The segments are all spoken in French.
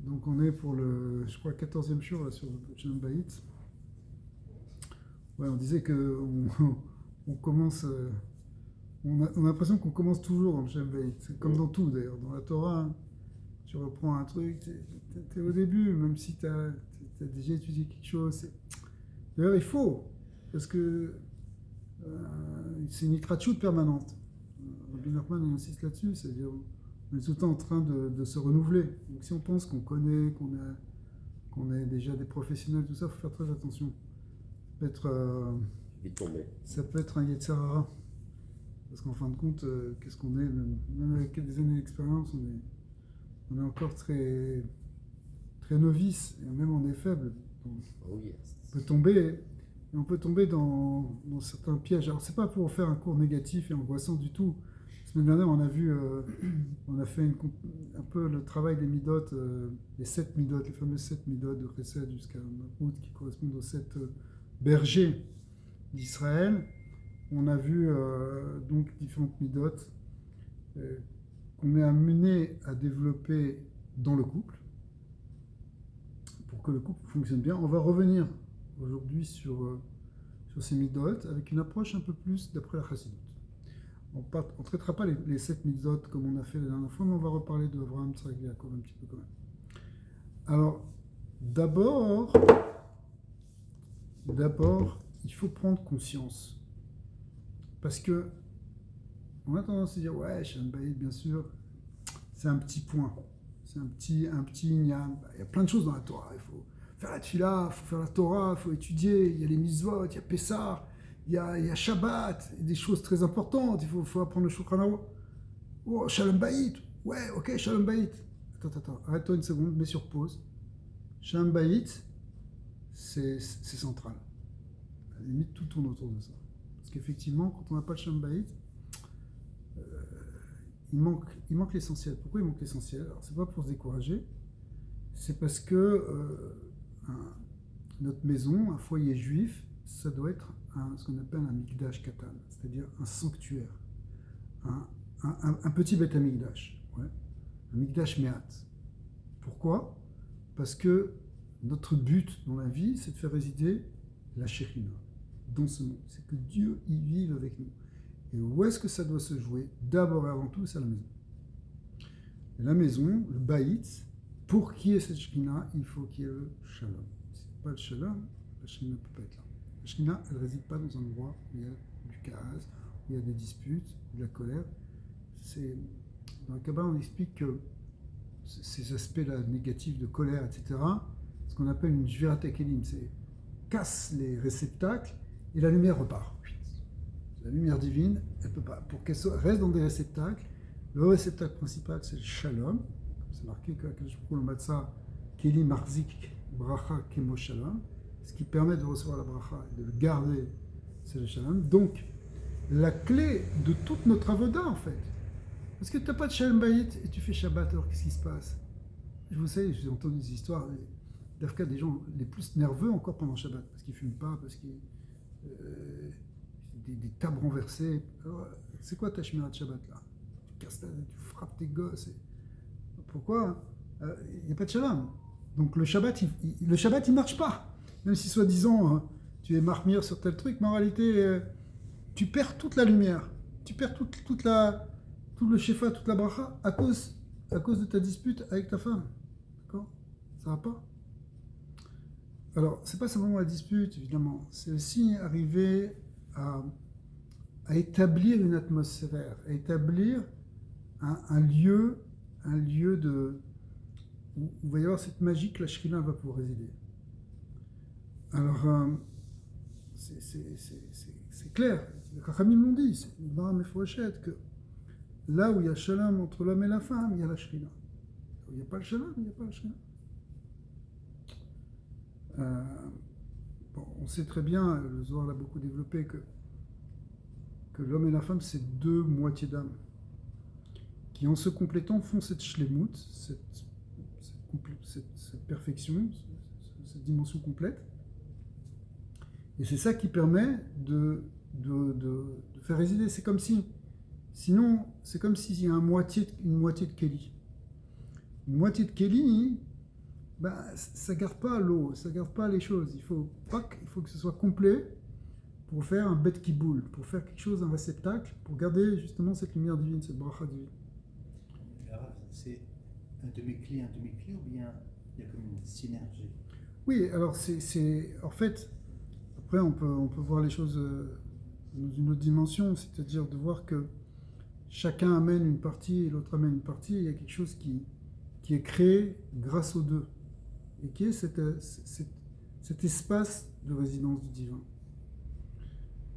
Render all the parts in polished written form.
Donc on est pour le, je crois, 14e jour là, sur Shalom Bayit. Ouais, on disait que on commence, on a l'impression qu'on commence toujours dans le Shalom Bayit. C'est comme dans tout d'ailleurs. Dans la Torah, hein, tu reprends un truc, t'es au début, même si t'as déjà étudié quelque chose. D'ailleurs, il faut, parce que c'est une itratchout permanente. Rabbi Nachman insiste là-dessus, c'est-à-dire on est tout le temps en train de se renouveler. Donc si on pense qu'on connaît, qu'on est déjà des professionnels, tout ça, il faut faire très attention. Ça peut être un Yetzer Hara. Parce qu'en fin de compte, qu'est-ce qu'on est, même avec des années d'expérience, on est encore très, très novice, et même on est faible. Oh yes. On peut tomber dans certains pièges. Alors, c'est pas pour faire un cours négatif et angoissant du tout. La semaine dernière, on a vu, on a fait un peu le travail des midot, les 7 midot, les fameux 7 midot de Chesed jusqu'à Malchut, qui correspondent aux 7 bergers d'Israël. On a vu donc différentes midot qu'on est amené à développer dans le couple pour que le couple fonctionne bien. On va revenir aujourd'hui sur ces midot avec une approche un peu plus d'après la Chassidut. On ne traitera pas les 7 midot comme on a fait la dernière fois, mais on va reparler de Avraham, Tzrak, Yaakov un petit peu quand même. Alors, d'abord, il faut prendre conscience. Parce que on a tendance à dire, ouais, Shalom Bayit, bien sûr, c'est un petit point. C'est un petit igname. Il y a plein de choses dans la Torah. Il faut faire la tefila, il faut faire la Torah, il faut étudier. Il y a les mitzvot, il y a Pessah, il y a Shabbat, des choses très importantes. Il faut apprendre le Shulchan Aruch. Oh, Shalom Bayit. Ouais, ok, Shalom Bayit. Attends, arrête-toi une seconde, mets sur pause. Shalom Bayit, c'est central. À la limite, tout tourne autour de ça. Parce qu'effectivement, quand on n'a pas le Shalom Bayit, il manque l'essentiel. Pourquoi il manque l'essentiel? Alors, c'est pas pour se décourager, c'est parce que notre maison, un foyer juif, ça doit être ce qu'on appelle un mikdash katan, c'est-à-dire un sanctuaire, un petit Beth Amikdash, ouais, un mikdash mehat. Pourquoi? Parce que notre but dans la vie, c'est de faire résider la Shekhinah dans ce monde. C'est que Dieu y vive avec nous. Et où est-ce que ça doit se jouer? D'abord et avant tout, c'est à la maison. Et la maison, le baït, pour qu'il y ait cette Shekhinah, il faut qu'il y ait le shalom. Si il n'y a pas le shalom, la Shekhinah ne peut pas être là. La Shekhinah, elle ne réside pas dans un endroit où il y a du chaos, où il y a des disputes, de la colère. Dans le Kabbalah, on explique que ces aspects-là négatifs de colère, etc., ce qu'on appelle une Jvirat HaKelim, c'est casse les réceptacles et la lumière repart. La lumière divine, elle peut pas. Pour qu'elle reste dans des réceptacles, le réceptacle principal, c'est le shalom. C'est marqué que le matzah keli marzik bracha kemo shalom. Ce qui permet de recevoir la bracha et de le garder, c'est le shalom. Donc, la clé de toute notre avoda, en fait. Parce que tu n'as pas de shalom bayit et tu fais Shabbat, alors qu'est-ce qui se passe? Je vous sais, j'ai entendu des histoires, d'Afka, des gens les plus nerveux encore pendant Shabbat, parce qu'ils ne fument pas, parce qu'ils. Des tables renversées. Alors, c'est quoi ta Shmirat Shabbat là? Tu frappes tes gosses. Pourquoi? Il n'y a pas de shalom. Donc le Shabbat, il marche pas. Même si soi-disant tu es marmire sur tel truc, mais en réalité tu perds toute la lumière. Tu perds tout le shefa, toute la bracha à cause de ta dispute avec ta femme. D'accord? Ça va pas? Alors, c'est pas simplement la dispute, évidemment. C'est aussi arriver à établir une atmosphère, à établir un lieu où il va y avoir cette magie que la Shekhinah va pouvoir résider. Alors, c'est clair, les Chachamim l'ont dit, c'est une barre méfouachette, que là où il y a shalom entre l'homme et la femme, il y a la Shekhinah. Où il n'y a pas le shalom, il n'y a pas la Shekhinah. On sait très bien, le Zohar l'a beaucoup développé, que l'homme et la femme, c'est deux moitiés d'âme qui, en se complétant, font cette shlemut, cette perfection, cette dimension complète. Et c'est ça qui permet de faire résider. C'est comme si, sinon, c'est comme s'il y a une moitié de Kéli. Une moitié de Kéli, ça ne garde pas l'eau, ça ne garde pas les choses. Il faut que ce soit complet pour faire un bet qui boule, pour faire quelque chose, un réceptacle, pour garder justement cette lumière divine, cette bracha divine. C'est un demi-clé, ou bien il y a comme une synergie? Oui, alors en fait, après on peut voir les choses dans une autre dimension, c'est-à-dire de voir que chacun amène une partie et l'autre amène une partie, et il y a quelque chose qui est créé grâce aux deux, et qui est cet espace de résidence du divin.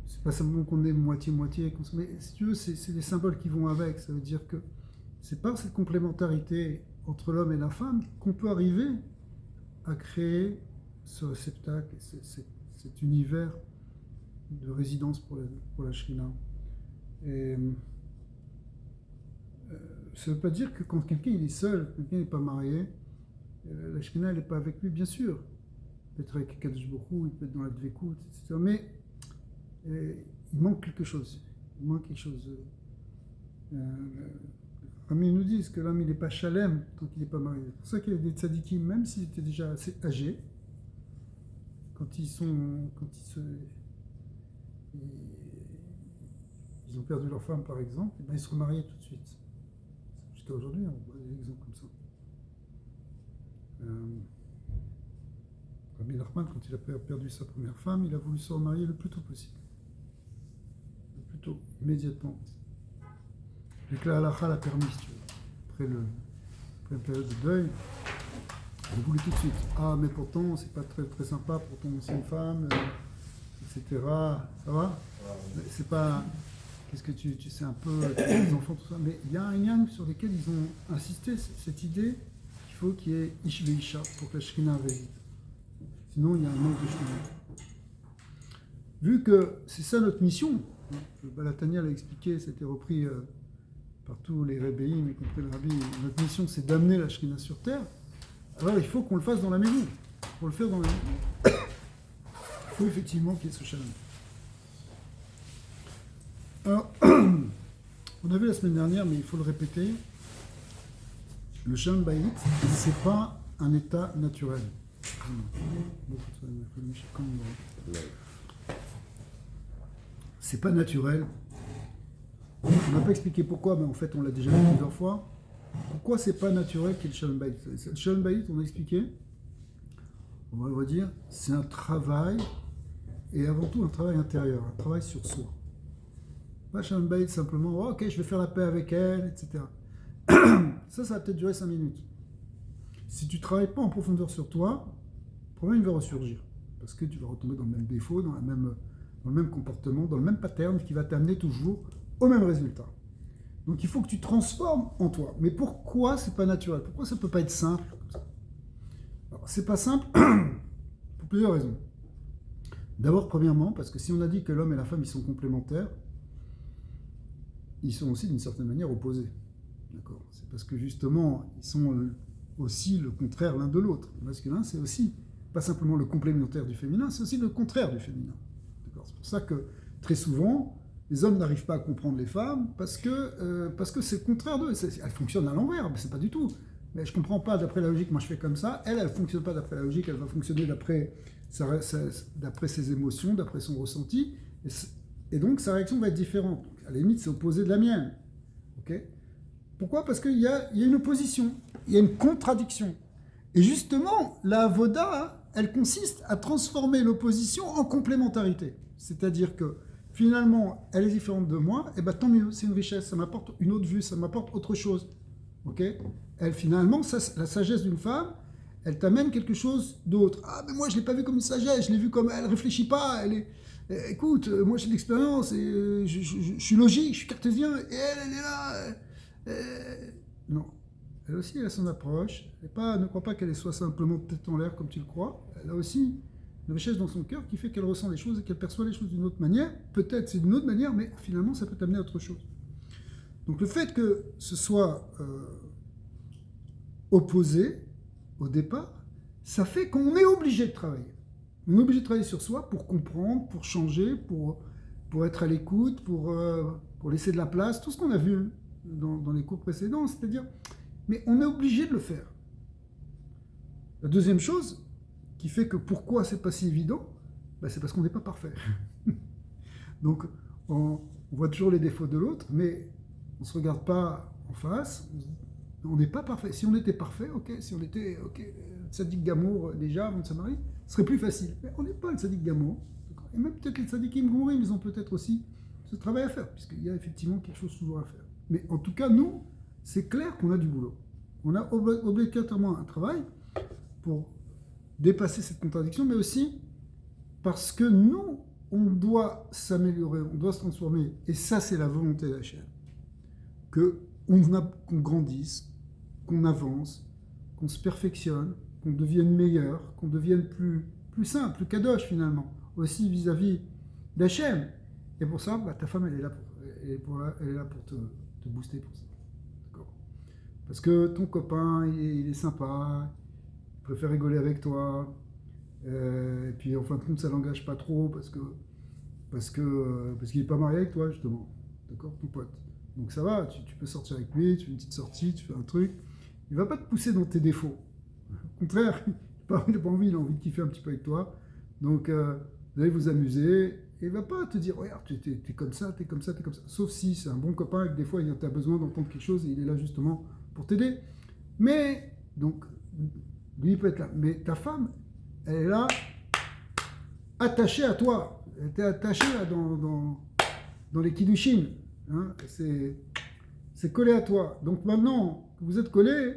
C'est pas simplement qu'on est moitié-moitié, mais si tu veux, c'est des symboles qui vont avec. Ça veut dire que c'est par cette complémentarité entre l'homme et la femme qu'on peut arriver à créer ce réceptacle, cet univers de résidence pour la Shrina. Et ça ne veut pas dire que quand quelqu'un il est seul, quelqu'un n'est pas marié, la Shrina n'est pas avec lui, bien sûr. Il peut être avec Kadosh Baruch Hu, il peut être dans la Dvekout, etc. Mais il manque quelque chose. Il manque quelque chose. Rami nous dit que l'homme il n'est pas chalem tant qu'il n'est pas marié. C'est pour ça qu'il y a des tzadikim, même s'ils étaient déjà assez âgés, quand ils ont perdu leur femme par exemple, et ben ils se remariaient tout de suite. Jusqu'à aujourd'hui, on voit des exemples comme ça. Rabbi Nachman, quand il a perdu sa première femme, il a voulu se remarier le plus tôt possible. Le plus tôt, immédiatement. Dès que la halakha l'a permis, si tu veux. Après la période de deuil, il a voulu tout de suite. Ah, mais pourtant, c'est pas très, très sympa pour ton ancienne femme, etc. Ça va? C'est pas... Qu'est-ce que tu sais un peu, les enfants, tout ça. Mais il y a un yang sur lequel ils ont insisté, cette idée qu'il faut qu'il y ait Ish Veisha pour que la Shrina réside. Sinon, il y a un manque de Shrina. Vu que c'est ça notre mission, le Balatania l'a expliqué, c'était repris par tous les rébéim, y compris le Rabbi, notre mission c'est d'amener la Shrina sur terre, alors il faut qu'on le fasse dans la maison. Pour le faire dans la maison, il faut effectivement qu'il y ait ce challenge. Alors, on a vu la semaine dernière, mais il faut le répéter, le Shalom Bayit, c'est pas un état naturel. C'est pas naturel. On n'a pas expliqué pourquoi, mais en fait on l'a déjà vu plusieurs fois. Pourquoi c'est pas naturel qu'il y ait le Shalom Bayit? Le Shalom Bayit, on a expliqué, on va le redire, c'est un travail, et avant tout un travail intérieur, un travail sur soi. Pas Shalom Bayit simplement, oh, ok, je vais faire la paix avec elle, etc. Ça va peut-être durer 5 minutes. Si tu ne travailles pas en profondeur sur toi, le problème va ressurgir. Parce que tu vas retomber dans le même défaut, dans le même comportement, dans le même pattern qui va t'amener toujours au même résultat. Donc il faut que tu transformes en toi. Mais pourquoi c'est pas naturel? Pourquoi ça ne peut pas être simple comme ça? Alors, c'est pas simple pour plusieurs raisons. D'abord, premièrement, parce que si on a dit que l'homme et la femme ils sont complémentaires, ils sont aussi d'une certaine manière opposés. D'accord? C'est parce que justement, ils sont aussi le contraire l'un de l'autre. Le masculin, c'est aussi pas simplement le complémentaire du féminin, c'est aussi le contraire du féminin. D'accord? C'est pour ça que très souvent, les hommes n'arrivent pas à comprendre les femmes parce que c'est le contraire d'eux. Elles fonctionnent à l'envers, mais c'est pas du tout. Mais je comprends pas d'après la logique, moi je fais comme ça. Elle fonctionne pas d'après la logique, elle va fonctionner d'après ses émotions, d'après son ressenti. Et donc sa réaction va être différente. Donc, à la limite, c'est opposé de la mienne. Ok? Pourquoi? Parce qu'il y a une opposition, il y a une contradiction. Et justement, la avoda, elle consiste à transformer l'opposition en complémentarité. C'est-à-dire que finalement, elle est différente de moi, et bien tant mieux, c'est une richesse, ça m'apporte une autre vue, ça m'apporte autre chose. Ok? Elle, finalement, la sagesse d'une femme, elle t'amène quelque chose d'autre. Ah, mais moi, je ne l'ai pas vue comme une sagesse, je l'ai vue comme elle ne réfléchit pas, écoute, moi j'ai de l'expérience, et je suis logique, je suis cartésien, et elle est là. Non. Elle aussi, elle a son approche. Ne crois pas qu'elle soit simplement tête en l'air comme tu le crois. Elle a aussi une richesse dans son cœur qui fait qu'elle ressent les choses et qu'elle perçoit les choses d'une autre manière. Peut-être c'est d'une autre manière, mais finalement, ça peut t'amener à autre chose. Donc le fait que ce soit opposé au départ, ça fait qu'on est obligé de travailler. On est obligé de travailler sur soi pour comprendre, pour changer, pour être à l'écoute, pour laisser de la place, tout ce qu'on a vu dans les cours précédents, c'est-à-dire, mais on est obligé de le faire. La deuxième chose qui fait que pourquoi c'est pas si évident, ben, c'est parce qu'on n'est pas parfait. Donc on voit toujours les défauts de l'autre, mais on ne se regarde pas en face. On n'est pas parfait. Si on était parfait, ok, si on était tzaddik gamour déjà avant de se marier, ce serait plus facile. Mais on n'est pas le tzaddik gamour. Et même peut-être les tzaddikim gourim, ils ont peut-être aussi ce travail à faire, puisqu'il y a effectivement quelque chose toujours à faire. Mais en tout cas, nous, c'est clair qu'on a du boulot. On a obligatoirement un travail pour dépasser cette contradiction, mais aussi parce que nous, on doit s'améliorer, on doit se transformer. Et ça, c'est la volonté d'Hachem. Qu'on grandisse, qu'on avance, qu'on se perfectionne, qu'on devienne meilleur, qu'on devienne plus simple, plus kadosh finalement, aussi vis-à-vis d'Hachem. Et pour ça, ta femme, elle est là pour te booster pour ça. D'accord. Parce que ton copain, il est sympa, il préfère rigoler avec toi, et puis en fin de compte, ça l'engage pas trop parce qu'il n'est pas marié avec toi, justement. D'accord, ton pote. Donc ça va, tu peux sortir avec lui, tu fais une petite sortie, tu fais un truc. Il ne va pas te pousser dans tes défauts. Au contraire, il n'a pas envie, il a envie de kiffer un petit peu avec toi. Donc vous allez vous amuser. Et il ne va pas te dire, regarde, t'es comme ça, t'es comme ça, t'es comme ça. Sauf si c'est un bon copain et que des fois, il a besoin d'entendre quelque chose et il est là justement pour t'aider. Mais, donc, lui, il peut être là. Mais ta femme, elle est là, attachée à toi. Elle était attachée là, dans les kiddushin. Hein, c'est collé à toi. Donc maintenant que vous êtes collé,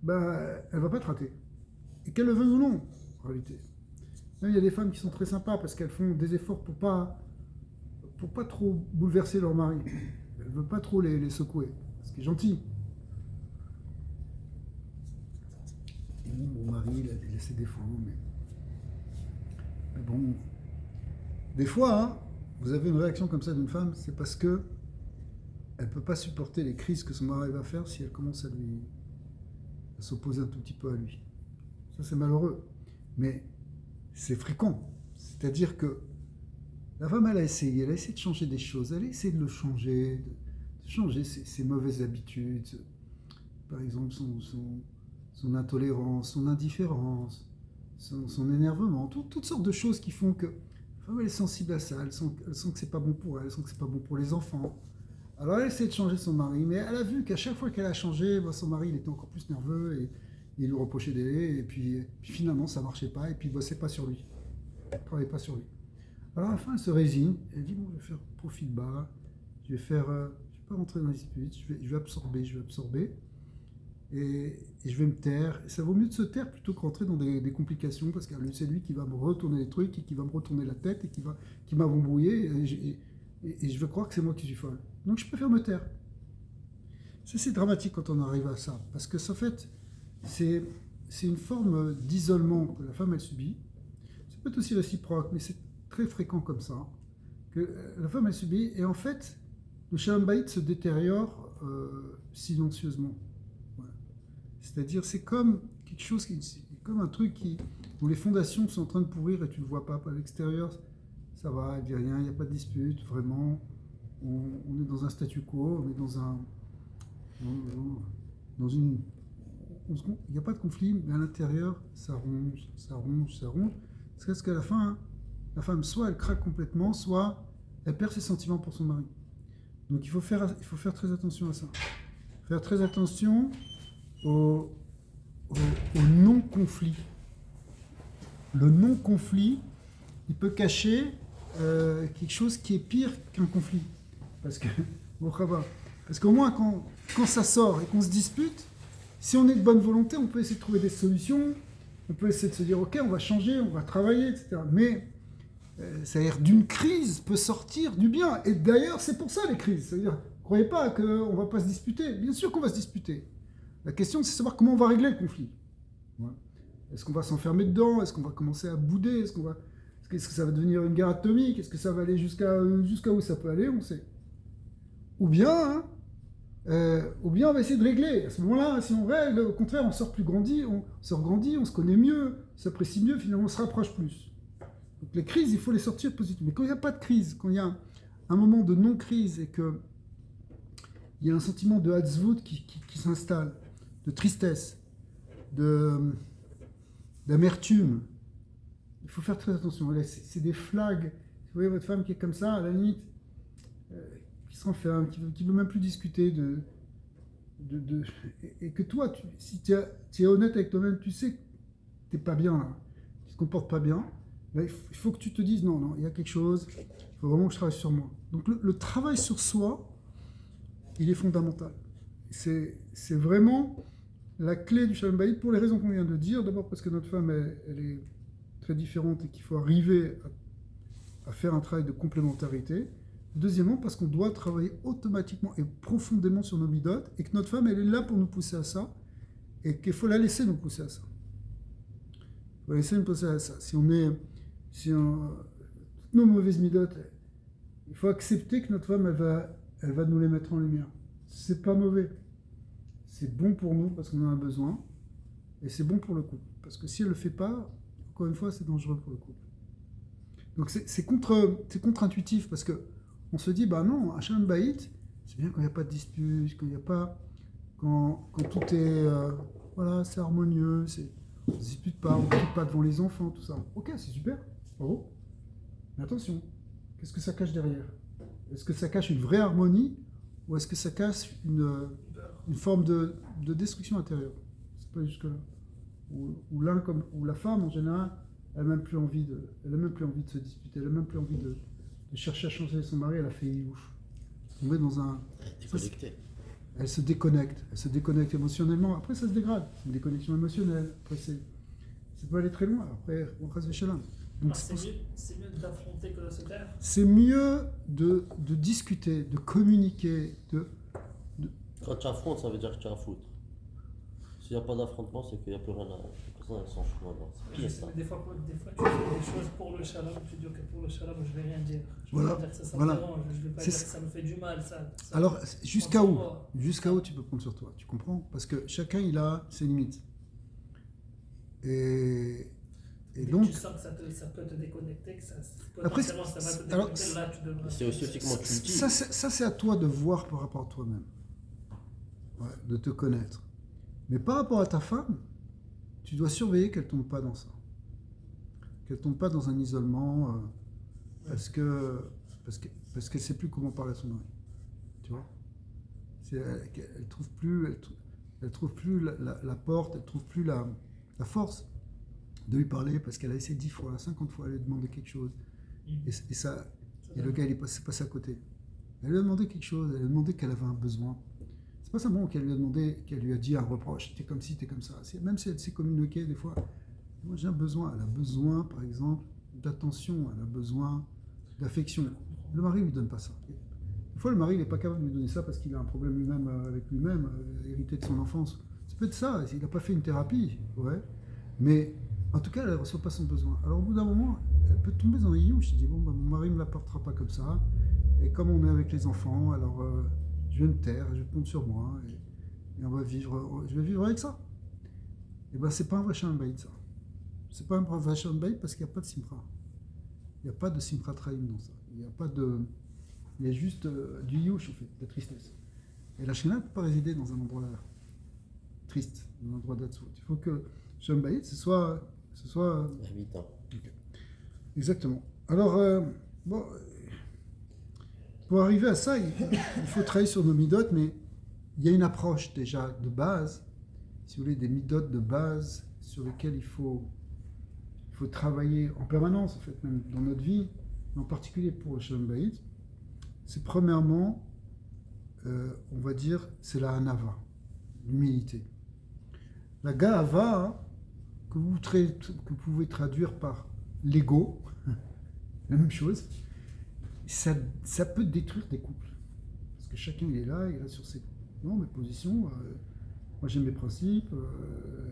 bah, elle va pas te rater. Et qu'elle le veuille ou non, en réalité. Même il y a des femmes qui sont très sympas parce qu'elles font des efforts pour pas trop bouleverser leur mari. Elles ne veulent pas trop les secouer. Ce qui est gentil. Et mon mari, il a ses défauts, mais bon. Des fois, hein, vous avez une réaction comme ça d'une femme, c'est parce que elle ne peut pas supporter les crises que son mari va faire si elle commence à s'opposer un tout petit peu à lui. Ça, c'est malheureux. Mais c'est fréquent. C'est-à-dire que la femme, elle a essayé de changer des choses, elle a essayé de le changer, de changer ses mauvaises habitudes, par exemple son intolérance, son indifférence, son énervement, toutes sortes de choses qui font que la femme, elle est sensible à ça, elle sent que c'est pas bon pour elle, elle sent que c'est pas bon pour les enfants. Alors elle essaie de changer son mari, mais elle a vu qu'à chaque fois qu'elle a changé, son mari il était encore plus nerveux et il lui reprochait des et puis finalement ça marchait pas et puis il bossait pas sur lui, il travaillait pas sur lui. Alors à la fin elle se résigne, elle dit bon je vais faire profil bas, je vais pas rentrer dans la dispute, je vais absorber et je vais me taire. Et ça vaut mieux de se taire plutôt que rentrer dans des complications parce que c'est lui qui va me retourner les trucs et qui va me retourner la tête et qui m'a embrouillé et je vais croire que c'est moi qui suis folle. Donc je préfère me taire. Ça c'est dramatique quand on arrive à ça, parce que en fait, c'est une forme d'isolement que la femme elle subit. Ça peut être aussi réciproque, mais c'est très fréquent comme ça, que la femme elle subit, et en fait, le shalom bayit se détériore silencieusement. Voilà. C'est-à-dire c'est comme quelque chose, comme un truc dont les fondations sont en train de pourrir et tu ne le vois pas à l'extérieur. Ça va, il n'y a rien, il n'y a pas de dispute, vraiment. On est dans un statu quo, on est dans une... Il n'y a pas de conflit, mais à l'intérieur, ça ronge. C'est parce qu'à la fin, la femme, soit elle craque complètement, soit elle perd ses sentiments pour son mari. Donc il faut faire très attention à ça. Faire très attention au non-conflit. Le non-conflit, il peut cacher quelque chose qui est pire qu'un conflit. Parce qu'au moins, quand ça sort et qu'on se dispute, si on est de bonne volonté, on peut essayer de trouver des solutions, on peut essayer de se dire, ok, on va changer, on va travailler, etc. Mais, c'est-à-dire, d'une crise peut sortir du bien. Et d'ailleurs, c'est pour ça les crises. C'est-à-dire, ne croyez pas qu'on ne va pas se disputer. Bien sûr qu'on va se disputer. La question, c'est de savoir comment on va régler le conflit. Voilà. Est-ce qu'on va s'enfermer dedans? Est-ce qu'on va commencer à bouder? Est-ce que ça va devenir une guerre atomique? Est-ce que ça va aller jusqu'à où ça peut aller? On sait. Ou bien on va essayer de régler. À ce moment-là, si on règle, au contraire, on sort plus grandi, on se connaît mieux, on s'apprécie mieux, finalement on se rapproche plus. Donc les crises, il faut les sortir positivement. Mais quand il n'y a pas de crise, quand il y a un moment de non-crise et qu'il y a un sentiment de hatzvut qui s'installe, de tristesse, de d'amertume. Il faut faire très attention. Voilà, c'est des flags. Vous voyez votre femme qui est comme ça, à la limite, qui se renferme, qui ne veut même plus discuter et que toi, si tu es honnête avec toi-même, tu sais que tu n'es pas bien là, tu ne te comportes pas bien, là, il faut que tu te dises non, il y a quelque chose, il faut vraiment que je travaille sur moi. Donc le travail sur soi, il est fondamental. C'est vraiment la clé du Shalom Bayit pour les raisons qu'on vient de dire. D'abord parce que notre femme, elle est très différente et qu'il faut arriver à faire un travail de complémentarité. Deuxièmement, parce qu'on doit travailler automatiquement et profondément sur nos midotes et que notre femme, elle est là pour nous pousser à ça et qu'il faut la laisser nous pousser à ça. Il faut la laisser nous pousser à ça. Si toutes nos mauvaises midotes, il faut accepter que notre femme, elle va nous les mettre en lumière. C'est pas mauvais. C'est bon pour nous parce qu'on en a besoin et c'est bon pour le couple. Parce que si elle le fait pas, encore une fois, c'est dangereux pour le couple. Donc c'est contre-intuitif parce que on se dit, bah non, un Shalom Bayit, c'est bien quand il n'y a pas de dispute, quand il n'y a pas, quand tout est, voilà, c'est harmonieux, on ne se dispute pas, on ne crie pas devant les enfants, tout ça. Ok, c'est super, bravo. Mais attention, qu'est-ce que ça cache derrière? Est-ce que ça cache une vraie harmonie ou est-ce que ça cache une forme de destruction intérieure? C'est pas jusque-là. Ou la femme, en général, elle n'a même plus envie de se disputer, elle n'a même plus envie de chercher à changer son mari, elle a fait ouf. Tomber dans un. Elle se déconnecte émotionnellement. Après, ça se dégrade. C'est une déconnexion émotionnelle. Après, ça peut aller très loin. Après, on reste véchalam. Donc, c'est mieux d'affronter que de se taire. C'est mieux de discuter, de communiquer. Quand tu affrontes, ça veut dire que tu as à foutre. S'il n'y a pas d'affrontement, c'est qu'il n'y a plus rien à. Personne s'en fout maintenant. C'est pire ça. Des fois, tu fais des choses pour le shalom, tu dis que pour le shalom, je ne vais rien dire. Je vais Voilà. pas dire que ça Voilà. me dérange, je ne vais pas dire que ça me fait du mal. Alors, jusqu'à où tu peux prendre sur toi? Tu comprends? Parce que chacun, il a ses limites. Et donc. Tu sens que ça peut te déconnecter, que ça va Après, te déconnecter, là, tu devrais. C'est aussi comment tu le dis. Ça, c'est à toi de voir par rapport à toi-même. Ouais, de te connaître. Mais par rapport à ta femme, tu dois surveiller qu'elle ne tombe pas dans ça. Qu'elle ne tombe pas dans un isolement parce qu'elle ne sait plus comment parler à son mari. Tu vois? Elle trouve plus la porte, elle trouve plus la force de lui parler parce qu'elle a essayé 10 fois, 50 fois, elle lui a demandé quelque chose. Et le gars, il est passé à côté. Elle lui a demandé quelque chose, elle lui a demandé qu'elle avait un besoin. C'est pas simplement qu'elle lui a demandé, qu'elle lui a dit un reproche, t'es comme ci, t'es comme ça. Même si elle s'est communiquée des fois, moi j'ai un besoin. Elle a besoin, par exemple, d'attention, elle a besoin d'affection. Le mari ne lui donne pas ça. Des fois, le mari n'est pas capable de lui donner ça parce qu'il a un problème lui-même avec lui-même, hérité de son enfance. Ça peut être ça, il n'a pas fait une thérapie, ouais. Mais en tout cas, elle ne reçoit pas son besoin. Alors au bout d'un moment, elle peut tomber dans les you. Je dis, bon, bah, mon mari ne me l'apportera pas comme ça. Et comme on est avec les enfants, alors je vais me taire, je vais prendre sur moi. Et on va vivre, je vais vivre avec ça. Et bien, c'est pas un vrai Shalom Bayit, ça. C'est pas un vrai Shalom Bayit parce qu'il n'y a pas de simcha. Il n'y a pas de simcha traïm dans ça. Il n'y a pas de. Il y a juste du yush, en fait, de tristesse. Et la Shekhinah ne peut pas résider dans un endroit triste, dans un endroit d'Atzvut. Il faut que Shalom Bayit, ce soit Habitant. Okay. Exactement. Alors, bon, pour arriver à ça, il faut travailler sur nos midotes, mais il y a une approche déjà de base, si vous voulez, des midotes de base sur lesquelles il faut travailler en permanence, en fait, même dans notre vie, mais en particulier pour le Shalom Bayit. C'est premièrement, on va dire, c'est la hanava, l'humilité. La ga'ava, que vous pouvez traduire par l'ego, la même chose, ça peut détruire des couples. Parce que chacun il est là sur ses mes positions, moi j'ai mes principes,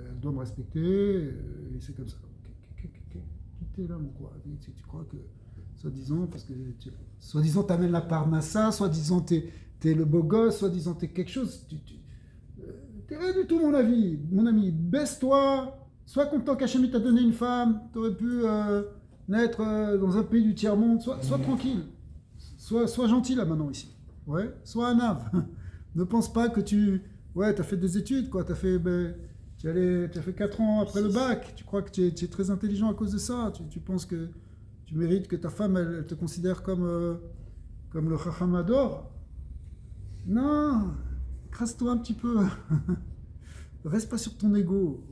elle doit me respecter, et c'est comme ça. Qui t'es là, mon quoi? Tu crois que, soi-disant, parce que soi-disant t'amènes la parnassa, soi-disant t'es le beau gosse, soi-disant t'es quelque chose, t'es rien du tout, mon ami, baisse-toi. Sois content qu'Hachem t'a donné une femme, tu aurais pu naître dans un pays du tiers-monde, sois tranquille, sois gentil là maintenant ici, ouais, sois un ave. Ne pense pas que tu as fait des études, quoi, Tu as fait 4 ans après le bac, tu crois que tu es très intelligent à cause de ça, tu penses que tu mérites que ta femme, elle te considère comme le Chachamador. Non, crasse-toi un petit peu. Reste pas sur ton ego.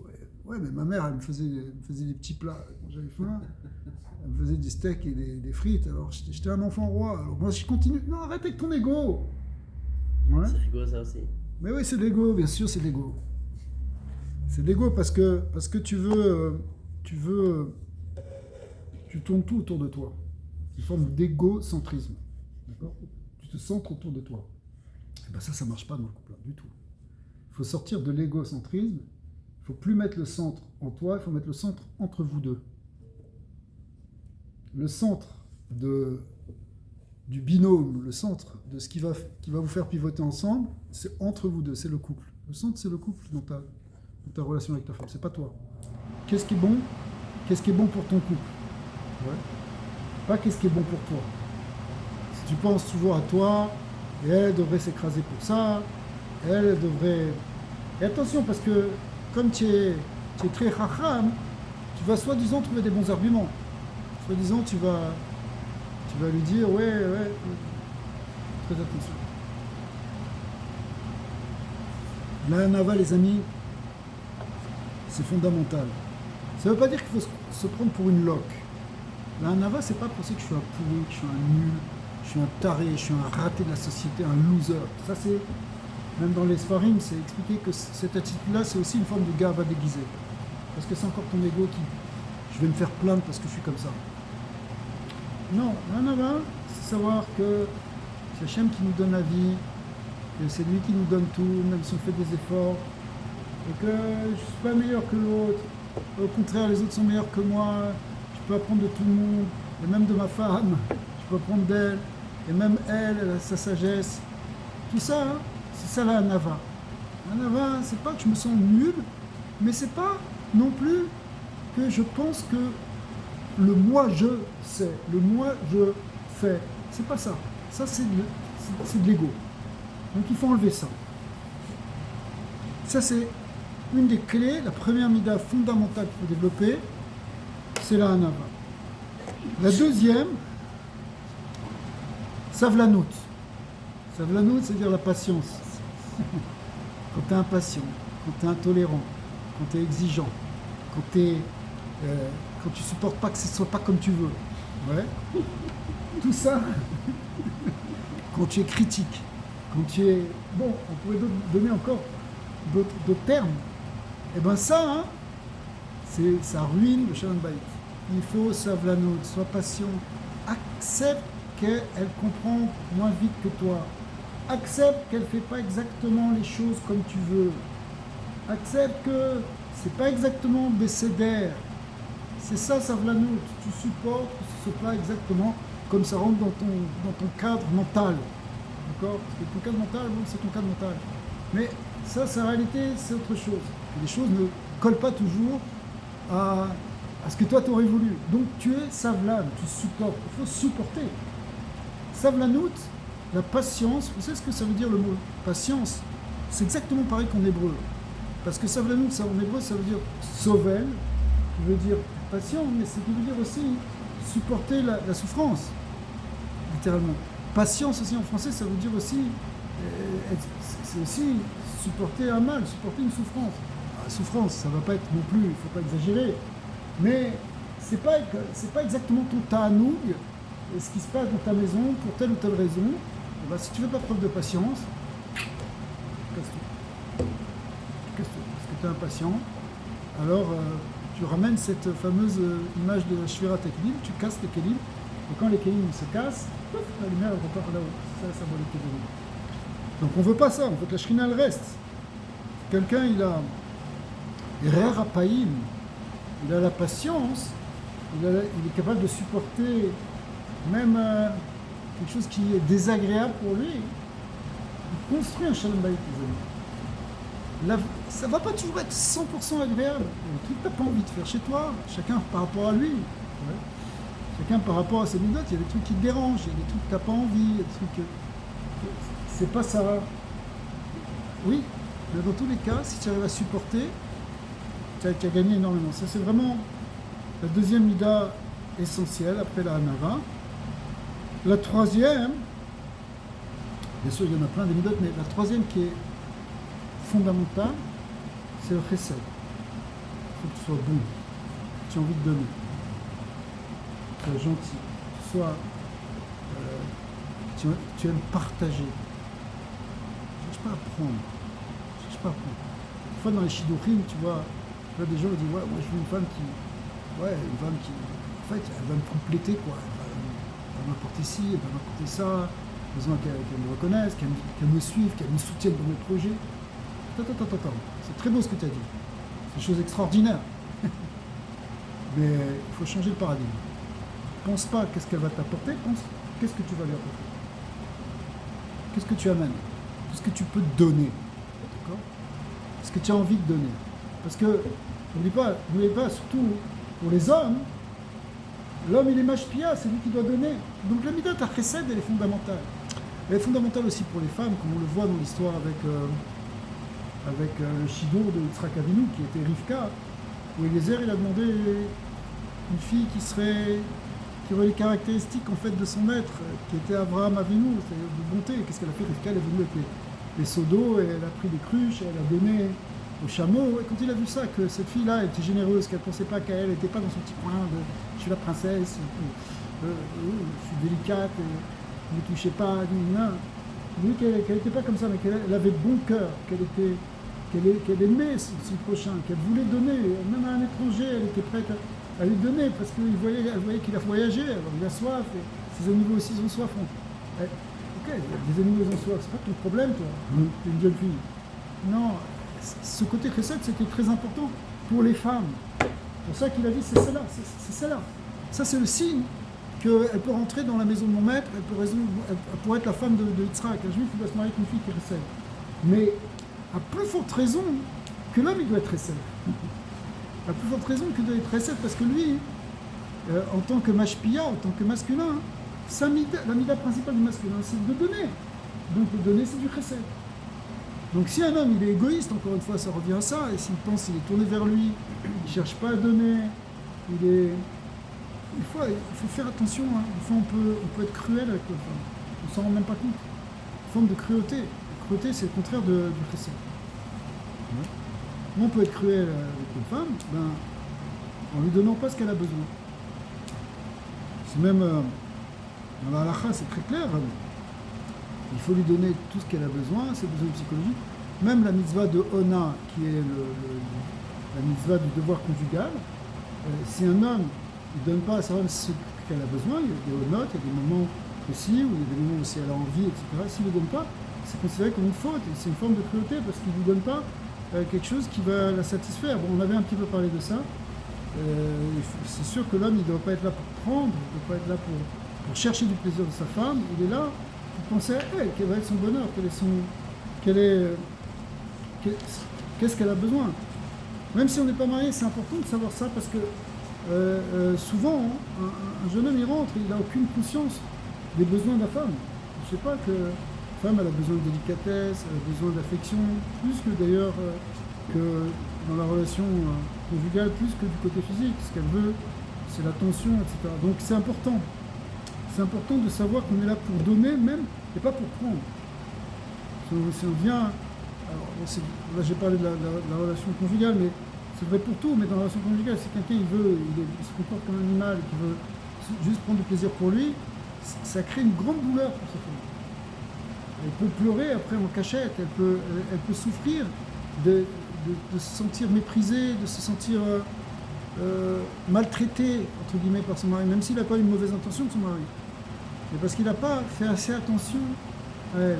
Ouais, mais ma mère, elle me faisait des petits plats quand j'avais faim. Elle me faisait des steaks et des frites, alors j'étais un enfant roi. Alors moi, je continue. Non, arrête avec ton ego. Ouais. C'est l'ego, ça aussi. Mais oui, c'est l'ego, bien sûr, c'est l'ego. C'est l'ego parce que tu tournes tout autour de toi. C'est une forme d'égocentrisme. D'accord ? Tu te centres autour de toi. Et ben ça marche pas dans le couple, du tout. Il faut sortir de l'égocentrisme. Il faut plus mettre le centre en toi, il faut mettre le centre entre vous deux. Le centre du binôme, le centre de ce qui va vous faire pivoter ensemble, c'est entre vous deux, c'est le couple. Le centre, c'est le couple dans ta relation avec ta femme, c'est pas toi. Qu'est-ce qui est bon ? Qu'est-ce qui est bon pour ton couple ? Ouais. Pas qu'est-ce qui est bon pour toi. Si tu penses toujours à toi, et elle devrait s'écraser pour ça, elle devrait... Et attention, parce que comme tu es très racham, tu vas soi-disant trouver des bons arguments. Soi-disant, tu vas lui dire, ouais, très attention. La Nava, les amis, c'est fondamental. Ça ne veut pas dire qu'il faut se prendre pour une loque. La Nava, c'est pas penser que je suis un pourri, que je suis un nul, je suis un taré, je suis un raté de la société, un loser. Ça, c'est, même dans les Sfarim, c'est expliqué que cette attitude-là, c'est aussi une forme de gava déguisée. Parce que c'est encore ton ego qui... Je vais me faire plaindre parce que je suis comme ça. Non, la Nava, c'est savoir que c'est Hachem qui nous donne la vie, que c'est lui qui nous donne tout, même si on fait des efforts, et que je ne suis pas meilleur que l'autre. Au contraire, les autres sont meilleurs que moi. Je peux apprendre de tout le monde, et même de ma femme. Je peux apprendre d'elle, et même elle a sa sagesse. Tout ça, hein, c'est ça la Nava. La Nava, c'est pas que je me sens nul, mais c'est pas non plus que je pense que le moi je sais, le moi je fais. C'est pas ça. Ça, c'est de l'ego. Donc il faut enlever ça. Ça, c'est une des clés, la première mida fondamentale qu'il faut développer, c'est la Hanava. La deuxième, Savlanout. Savlanout, c'est-à-dire la patience. Quand tu es impatient, quand tu es intolérant, quand tu es exigeant, quand tu supportes pas que ce soit pas comme tu veux. Ouais. Tout ça, quand tu es critique, quand tu es... Bon, on pourrait donner encore d'autres termes. Et bien ça, hein, ça ruine le Shalom Bayit. Il faut savlanout, sois patient, accepte qu'elle comprend moins vite que toi, accepte qu'elle ne fait pas exactement les choses comme tu veux, accepte que c'est pas exactement bécédaire, c'est ça savlanout, tu supportes que ce soit pas exactement comme ça rentre dans ton cadre mental, d'accord? Parce que ton cadre mental, bon, c'est ton cadre mental, mais ça, en réalité, c'est autre chose. Les choses ne collent pas toujours à ce que toi, tu aurais voulu. Donc, tu es savlan, tu supportes. Il faut supporter. Savlanout, la patience, vous savez ce que ça veut dire le mot patience? C'est exactement pareil qu'en hébreu. Parce que savlanout, ça, en hébreu, ça veut dire sovel, qui veut dire patient, mais ça veut dire aussi supporter la souffrance, littéralement. Patience aussi en français, ça veut dire aussi, c'est aussi supporter un mal, supporter une souffrance. La souffrance, ça ne va pas être non plus, il ne faut pas exagérer, mais c'est pas exactement ton ta'anoug, ce qui se passe dans ta maison pour telle ou telle raison. Et ben, si tu ne fais pas preuve de patience, casse-toi. Parce que tu es impatient, alors tu ramènes cette fameuse image de la Shvirat Kelim, tu casses les Kelim, et quand les Kelim se cassent, la lumière elle repart là-haut. C'est ça la symbolique de l'eau. Donc on ne veut pas ça, on veut que la Shrina elle reste. Quelqu'un il a Rer Apaïm, il a la patience, il est capable de supporter même quelque chose qui est désagréable pour lui. Il construit un Shalom Bayit, les amis. Ça ne va pas toujours être 100% agréable. Il y a des trucs que tu n'as pas envie de faire chez toi, chacun par rapport à lui. Ouais. Chacun par rapport à ses minutes, il y a des trucs qui te dérangent, il y a des trucs que tu n'as pas envie, il y a des trucs... C'est pas ça. Oui, mais dans tous les cas, si tu arrives à supporter, tu as gagné énormément. Ça, c'est vraiment la deuxième mida essentielle après la hanava. La troisième, bien sûr, il y en a plein des midot, mais la troisième qui est fondamentale, c'est le chesed. Il faut que tu sois bon, que tu aies envie de donner, que tu sois gentil, que tu sois, tu aimes partager. Ne cherche pas à prendre. Des fois, dans les shidurim, tu vois des gens qui disent ouais, moi je veux une femme qui, en fait, elle va me compléter quoi. Elle va m'apporter ci, elle va m'apporter ça. J'ai besoin qu'elle me reconnaisse, qu'elle me suive, qu'elle me soutienne dans mes projets. Attends. C'est très beau ce que tu as dit. C'est une chose extraordinaire. Mais il faut changer le paradigme. Pense pas qu'est-ce qu'elle va t'apporter, pense qu'est-ce que tu vas lui apporter. Qu'est-ce que tu amènes? Qu'est-ce que tu peux donner? D'accord? Ce que tu as envie de donner. Parce que, n'oubliez pas, surtout pour les hommes, l'homme il est mashpia, c'est lui qui doit donner. Donc la midat chesed, elle est fondamentale. Elle est fondamentale aussi pour les femmes, comme on le voit dans l'histoire avec le shidur de Yitzhak Avinu, qui était Rivka, où Eliezer il a demandé une fille qui aurait les caractéristiques en fait de son maître, qui était Abraham Avinu, c'est-à-dire de bonté. Qu'est-ce qu'elle a fait? Rivka, elle est venue avec les seaux d'eau, et elle a pris des cruches, et elle a donné au chameau. Et quand il a vu ça, que cette fille-là était généreuse, qu'elle ne pensait pas qu'elle n'était pas dans son petit coin de je suis la princesse, je suis délicate, ne me touchez pas, non. Lui qu'elle n'était pas comme ça, mais qu'elle avait bon cœur, qu'elle aimait son prochain, qu'elle voulait donner, même à un étranger, elle était prête à lui donner, parce qu'elle voyait qu'il a voyagé, alors il a soif, et ses animaux aussi ont soif. Ok, les animaux ont soif, c'est pas ton problème, toi, t'es une jeune fille. Non, ce côté chesed, c'était très important pour les femmes. C'est pour ça qu'il a dit, c'est celle-là. Ça, c'est le signe qu'elle peut rentrer dans la maison de mon maître, elle pourrait être la femme de Yitzhak. Un juif, il doit se marier avec une fille qui est chesed. Mais à plus forte raison que l'homme, il doit être chesed. À plus forte raison qu'il doit être chesed, parce que lui, en tant que mashpia, en tant que masculin, la mida principale du masculin, c'est de donner. Donc le donner, c'est du chesed. Donc si un homme il est égoïste, encore une fois ça revient à ça, et s'il pense qu'il est tourné vers lui, il ne cherche pas à donner, il faut faire attention, hein. Des fois on peut être cruel avec notre femme, on ne s'en rend même pas compte. Une forme de cruauté. La cruauté c'est le contraire du chesed. On peut être cruel avec une femme, en lui donnant pas ce qu'elle a besoin. C'est même, dans la halakha c'est très clair, hein. Il faut lui donner tout ce qu'elle a besoin, ses besoins psychologiques. Même la mitzvah de Ona, qui est la mitzvah du devoir conjugal, si un homme ne donne pas à sa femme ce qu'elle a besoin, il y a des onotes, il y a des moments précis, où il y a des moments où si elle a envie, etc. S'il ne lui donne pas, c'est considéré comme une faute, et c'est une forme de cruauté, parce qu'il ne lui donne pas quelque chose qui va la satisfaire. Bon, on avait un petit peu parlé de ça. C'est sûr que l'homme, il ne doit pas être là pour prendre, il ne doit pas être là pour chercher du plaisir de sa femme, il est là penser à elle, quel va être son bonheur, qu'est-ce qu'elle a besoin. Même si on n'est pas marié, c'est important de savoir ça parce que souvent, un jeune homme il rentre, il n'a aucune conscience des besoins de la femme. Je ne sais pas que la femme elle a besoin de délicatesse, elle a besoin d'affection, plus que d'ailleurs que dans la relation conjugale, plus que du côté physique. Ce qu'elle veut, c'est l'attention, etc. Donc c'est important. C'est important de savoir qu'on est là pour donner même et pas pour prendre. Si on vient, alors, là j'ai parlé de la relation conjugale, mais c'est vrai pour tout, mais dans la relation conjugale, si quelqu'un il se comporte comme un animal, qui veut juste prendre du plaisir pour lui, ça crée une grande douleur pour sa femme. Elle peut pleurer après en cachette, elle peut souffrir de se sentir méprisée, de se sentir maltraité entre guillemets par son mari, même s'il n'a pas une mauvaise intention de son mari. Mais parce qu'il n'a pas fait assez attention à elle.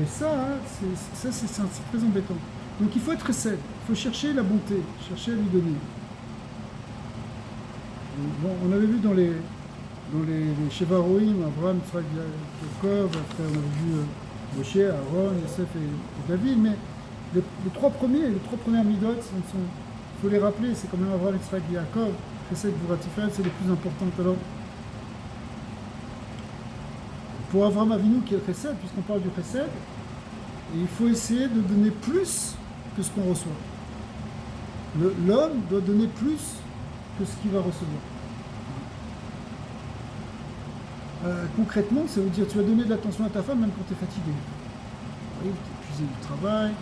Et ça, c'est très embêtant. Donc il faut être chesed, il faut chercher la bonté, chercher à lui donner. Bon, on avait vu dans les Shevaroim, Abraham, Yitzhak, Yaakov, après on avait vu Moshe, Aaron, Yosef et David, mais les trois premières midot, il faut les rappeler, c'est quand même Abraham, Yitzhak, Yaakov, Chesed, Gvura, Tiferet, c'est les plus importantes. Alors, pour Avraham Avinu qui est le chesed, puisqu'on parle du chesed, il faut essayer de donner plus que ce qu'on reçoit. L'homme doit donner plus que ce qu'il va recevoir. Concrètement, ça veut dire tu vas donner de l'attention à ta femme même quand tu es fatigué. Tu es épuisé du travail,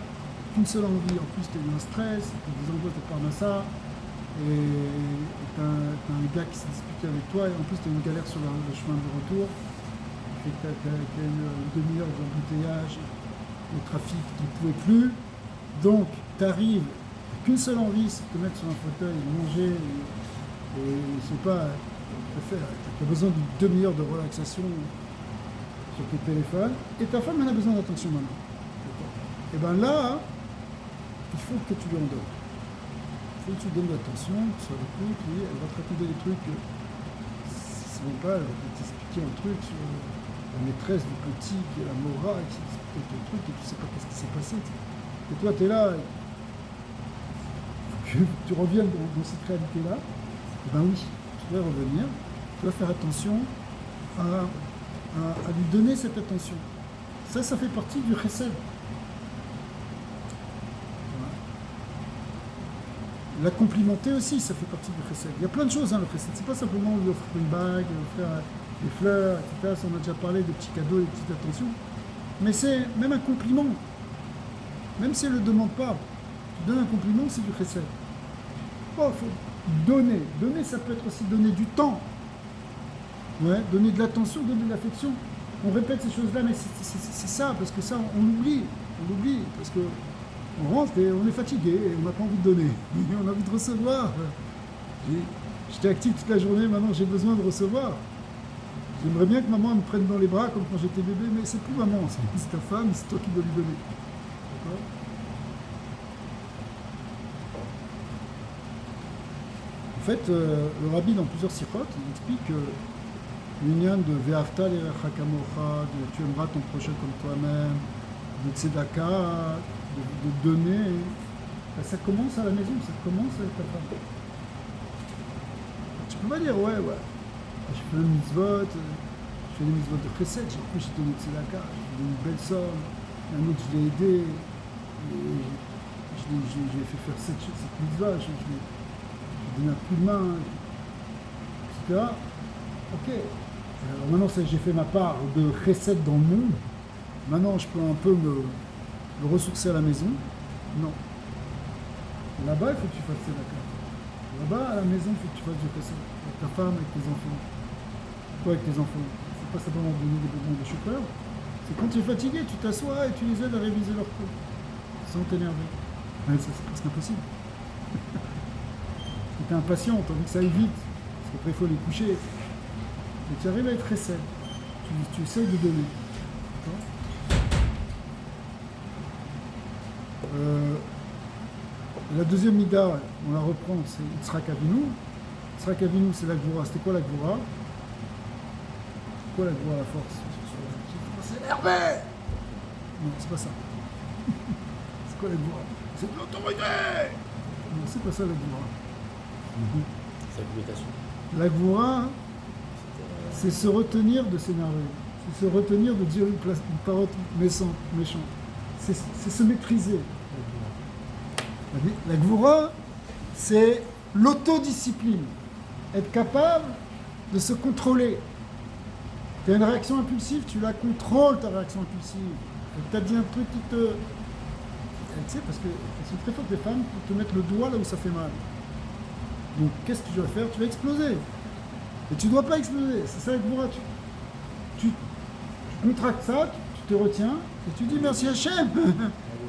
qu'une seule envie, en plus tu as eu un stress, tu as des angoisses de parnassa, et tu as un gars qui s'est disputé avec toi, et en plus tu as une galère sur le chemin de retour, et tu as une demi-heure d'embouteillage, le trafic, tu ne pouvais plus, donc tu arrives, qu'une seule envie, c'est de te mettre sur un fauteuil, manger, et je sais pas, tu as besoin d'une demi-heure de relaxation sur tes téléphones, et ta femme elle a besoin d'attention maintenant. Et bien là, il faut que tu lui en donnes. Il faut que tu lui donnes de l'attention, que tu sois à l'écoute, oui, elle va te raconter des trucs, c'est même pas, elle va t'expliquer un truc sur la maîtresse du petit qui est la Mora, qui s'explique des trucs, et tu sais pas qu'est-ce qui s'est passé. Et toi, tu es là, tu reviens dans cette réalité-là, et ben oui, tu dois revenir, tu dois faire attention à lui donner cette attention. Ça fait partie du chesed. La complimenter aussi, ça fait partie du chesed. Il y a plein de choses, le chesed. C'est pas simplement lui offrir une bague, lui offrir des fleurs, etc. Ça, on a déjà parlé de petits cadeaux, des petites attentions. Mais c'est même un compliment. Même si elle ne le demande pas, tu donnes un compliment, c'est du chesed. Oh, il faut donner. Donner, ça peut être aussi donner du temps. Ouais, donner de l'attention, donner de l'affection. On répète ces choses-là, mais c'est ça, parce que ça, on l'oublie. On l'oublie, parce que on rentre et on est fatigué, et on n'a pas envie de donner. On a envie de recevoir. J'étais actif toute la journée, maintenant j'ai besoin de recevoir. J'aimerais bien que maman me prenne dans les bras comme quand j'étais bébé, mais c'est plus maman, c'est ta femme, c'est toi qui dois lui donner. D'accord ? En fait, le rabbi, dans plusieurs sirotes, il explique que l'union de Ve'afta l'erecha kamocha, de tu aimeras ton prochain comme toi-même, de tzedaka, de donner, ça commence à la maison, ça commence avec ta femme. Tu peux pas dire, ouais, je fais le mitzvot, je fais des mitzvot de chesed, en plus j'ai donné tzedaka, j'ai donné une belle somme, un autre je l'ai aidé, j'ai fait faire cette mitzvah, je lui ai donné un coup de main, etc. Ok, alors maintenant j'ai fait ma part de chesed dans le monde, maintenant je peux un peu me ressourcer à la maison. Non. Là-bas, il faut que tu fasses tzedaka. Là-bas, à la maison, il faut que tu fasses du chesed. Avec ta femme, avec tes enfants. Toi, avec tes enfants. C'est pas simplement donner des besoins de chauffeur. C'est quand tu es fatigué, tu t'assois et tu les aides à réviser leur cours. Sans t'énerver. Ouais, ça, c'est presque impossible. Si tu es impatient, tu as envie que ça aille vite. Parce qu'après, il faut les coucher. Et tu arrives à être chesed. Tu essayes de donner. D'accord ? La deuxième mida, on la reprend, c'est Yitzhak Avinu. Yitzhak Avinu, c'est la Gvura. C'était quoi la Gvura ? C'est quoi la Gvura, la force ? C'est énervé ! Non, c'est pas ça. C'est quoi la Gvura ? C'est de l'autorité ! Non, c'est pas ça la Gvura. C'est l'application. La Gvura, c'est se retenir de s'énerver. C'est se retenir de dire une parole méchante. C'est se maîtriser. La Gvura, c'est l'autodiscipline. Être capable de se contrôler. Tu as une réaction impulsive, tu la contrôles, ta réaction impulsive. Tu as dit un truc qui te... Tu sais, parce qu'elles sont très fortes, les femmes, pour te mettre le doigt là où ça fait mal. Donc, qu'est-ce que tu vas faire ? Tu vas exploser. Et tu ne dois pas exploser. C'est ça la Gvura. Tu contractes ça, tu te retiens, et tu dis merci Hachem.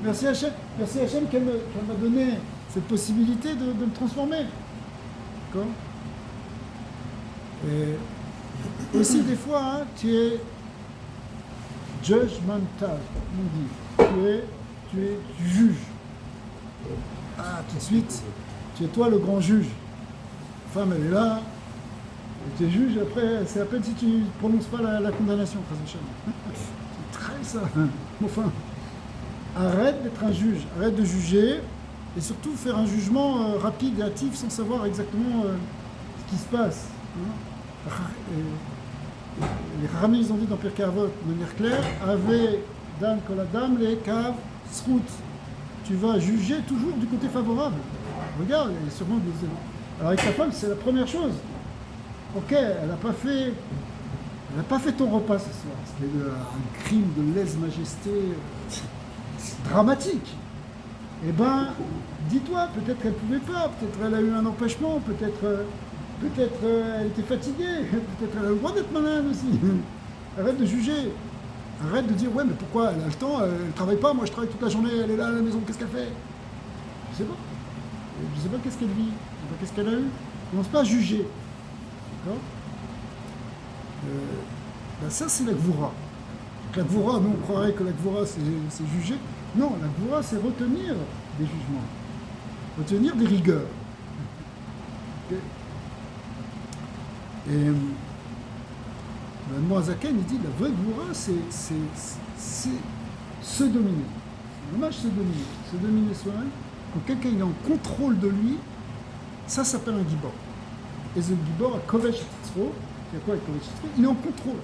Merci Hachem qu'elle m'a donné cette possibilité de me transformer. D'accord ? Et aussi des fois, tu es judgmental, on dit. Tu juges. Ah, tout de suite, tu es toi le grand juge. La femme, elle est là, et tu es juge, après, c'est à peine si tu ne prononces pas la condamnation. C'est très ça. Enfin. Arrête d'être un juge, arrête de juger et surtout faire un jugement rapide et hâtif sans savoir exactement ce qui se passe. Les Rami, ils ont dit dans Pirkei Avot, de manière claire, Ave Dan Koladam les Kav Srout. Tu vas juger toujours du côté favorable. regarde, il y a sûrement des... Alors avec ta femme, c'est la première chose. Ok, elle n'a pas fait ton repas ce soir. C'était un crime de lèse-majesté dramatique. Eh ben, dis-toi, peut-être qu'elle ne pouvait pas, peut-être elle a eu un empêchement, peut-être elle était fatiguée, peut-être elle a le droit d'être malade aussi. Arrête de juger. Arrête de dire, ouais, mais pourquoi elle a le temps, elle ne travaille pas, moi je travaille toute la journée, elle est là à la maison, qu'est-ce qu'elle fait? Je sais pas. Je sais pas qu'est-ce qu'elle vit, je sais pas qu'est-ce qu'elle a eu. On ne commence pas à juger. D'accord? Ben ça, c'est la Gvoura. La Gvoura, nous on croirait que la Gvoura c'est juger. Non, la Gvoura c'est retenir des jugements, retenir des rigueurs. Okay. Et le Moazaken, il dit la vraie Gvoura c'est se dominer. C'est dommage se dominer soi-même. Quand quelqu'un est en contrôle de lui, ça s'appelle un Gibor. Et ce Gibor, à Kovesh Titzro, il y a quoi avec Kovesh Titzro? Il est en contrôle.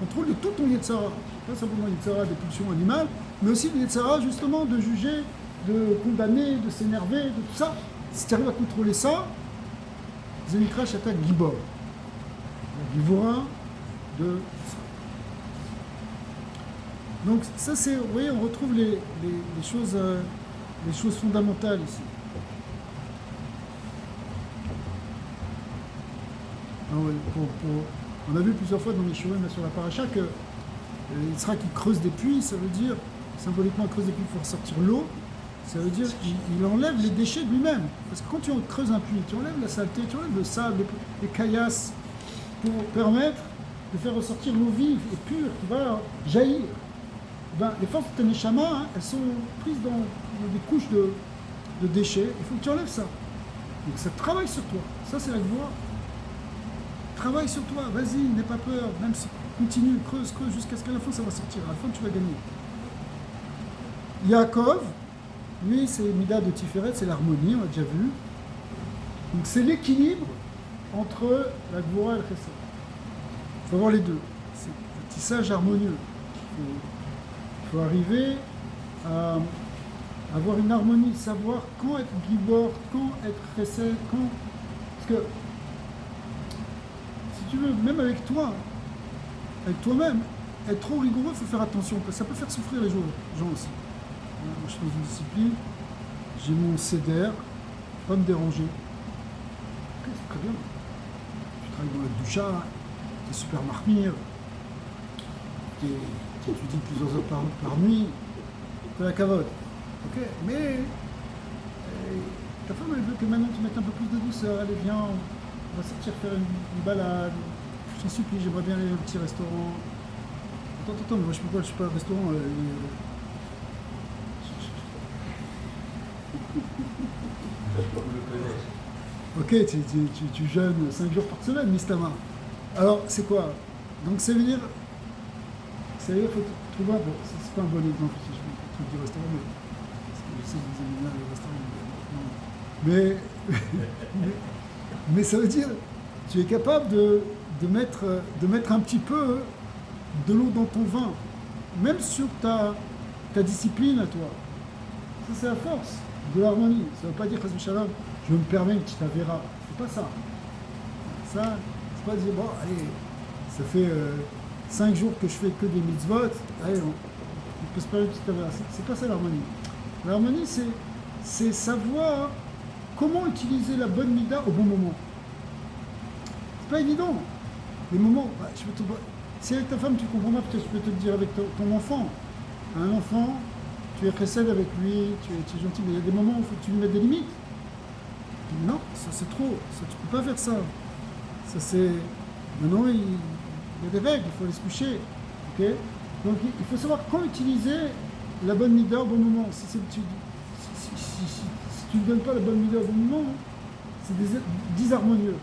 Contrôle de tout ton Yetzara. Pas simplement Yetzara des pulsions animales, mais aussi le Yetzara justement de juger, de condamner, de s'énerver, de tout ça. Si tu arrives à contrôler ça, Zenikra Shata Gibor. La Givora de ça. Donc ça c'est, vous voyez, on retrouve les choses fondamentales ici. On a vu plusieurs fois dans les Shurim sur la paracha que Yitzhak qui creuse des puits, ça veut dire, symboliquement creuse des puits pour sortir l'eau, ça veut dire qu'il enlève les déchets de lui-même. Parce que quand tu creuses un puits, tu enlèves la saleté, tu enlèves le sable, les caillasses, pour permettre de faire ressortir l'eau vive et pure qui va jaillir. Ben, les forces de Neshama, elles sont prises dans des couches de déchets, il faut que tu enlèves ça. Donc ça travaille sur toi, ça c'est la Gvoura. Travaille sur toi, vas-y, n'aie pas peur, même si continue, creuse, jusqu'à ce qu'à la fin ça va sortir, à la fin tu vas gagner. Yaakov, lui c'est Mida de Tiferet, c'est l'harmonie, on l'a déjà vu. Donc c'est l'équilibre entre la Gvoura et le Chesed. Il faut avoir les deux, c'est un tissage harmonieux. Il faut arriver à avoir une harmonie, savoir quand être Gibor, quand être Chesed, quand... Parce que si tu veux, même avec toi, avec toi-même, être trop rigoureux, il faut faire attention, parce que ça peut faire souffrir les gens aussi. Moi, je suis dans une discipline, j'ai mon CDR, pas me déranger. Ok, c'est très bien. Tu travailles dans la doucha, tu es super marmire, tu étudies plusieurs heures par nuit, tu as la cavote. Ok, mais ta femme, elle veut que maintenant tu mettes un peu plus de douceur, allez viens, on va sortir faire une balade. Je t'en supplie, j'aimerais bien aller à un petit restaurant. Attends, moi je peux pas, je suis pas au restaurant. Ok, tu jeûnes 5 jours par semaine, Mistama. Alors, c'est quoi? Donc ça veut dire qu'il faut trouver un... Bon, c'est pas un bon exemple si je fais le truc du restaurant, mais... Je sais que vous aimez bien le restaurant. Mais ça veut dire tu es capable de mettre un petit peu de l'eau dans ton vin, même sur ta discipline à toi. Ça, c'est la force de l'harmonie. Ça ne veut pas dire, Shalom, je me permets une petite avéra. C'est pas ça. Ça, c'est pas dire, bon, allez, ça fait 5 jours que je fais que des mitzvot, allez, on peut se permettre une petite avéra. C'est pas ça l'harmonie. L'harmonie, c'est savoir comment utiliser la bonne mida au bon moment. C'est pas évident. Les moments, si avec ta femme tu comprends pas, peut-être je peux te le dire avec ton enfant. Un enfant, tu es chesed avec lui, tu es gentil, mais il y a des moments où il faut que tu lui mettes des limites. Non, ça c'est trop, ça tu peux pas faire ça. Ça c'est... Maintenant il y a des règles, il faut aller se coucher. Okay. Donc il faut savoir quand utiliser la bonne mida au bon moment. Si tu ne donnes pas la bonne mida au bon moment, c'est disharmonieux.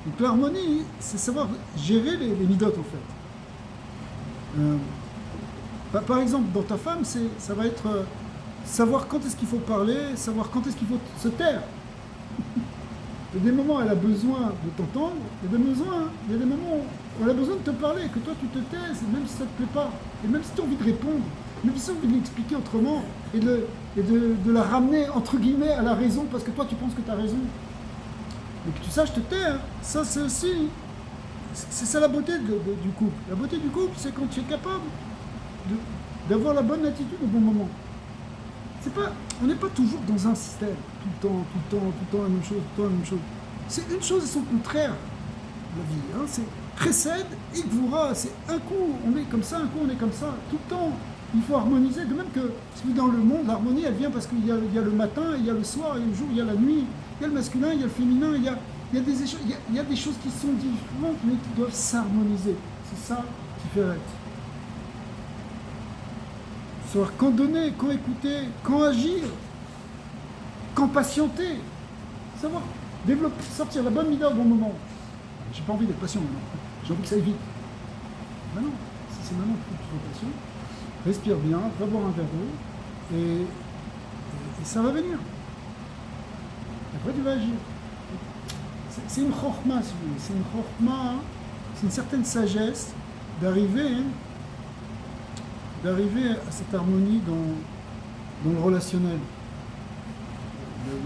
Donc l'harmonie, c'est savoir gérer les midot en fait. Par exemple, dans ta femme, ça va être savoir quand est-ce qu'il faut parler, savoir quand est-ce qu'il faut se taire. Il y a des moments où elle a besoin de t'entendre, il y a des moments où elle a besoin de te parler, que toi tu te taises, même si ça ne te plaît pas, et même si tu as envie de répondre. Mais bien sûr, de l'expliquer autrement et de la ramener, entre guillemets, à la raison, parce que toi, tu penses que tu as raison. Mais que tu saches te taire, ça c'est aussi... C'est ça la beauté du couple. La beauté du couple, c'est quand tu es capable d'avoir la bonne attitude au bon moment. On n'est pas toujours dans un système, tout le temps la même chose, tout le temps la même chose. C'est une chose et son contraire, la vie. Hein. C'est précède, ikvura, c'est un coup on est comme ça, un coup on est comme ça. Tout le temps, il faut harmoniser. De même que dans le monde, l'harmonie, elle vient parce qu'il y a le matin, il y a le soir, il y a le jour, il y a la nuit, il y a le masculin, il y a le féminin, il y a des choses qui sont différentes, mais qui doivent s'harmoniser. C'est ça qui fait être. Savoir quand donner, quand écouter, quand agir, quand patienter. Savoir développer, sortir la bonne mida au bon moment. J'ai pas envie d'être patient maintenant. J'ai envie que ça aille vite. Maintenant, si c'est maintenant que tu sois patient, respire bien, va boire un verre d'eau et ça va venir. Et après, tu vas agir. C'est une chorma, si vous voulez. C'est une chorma, c'est une certaine sagesse d'arriver à cette harmonie dans le relationnel.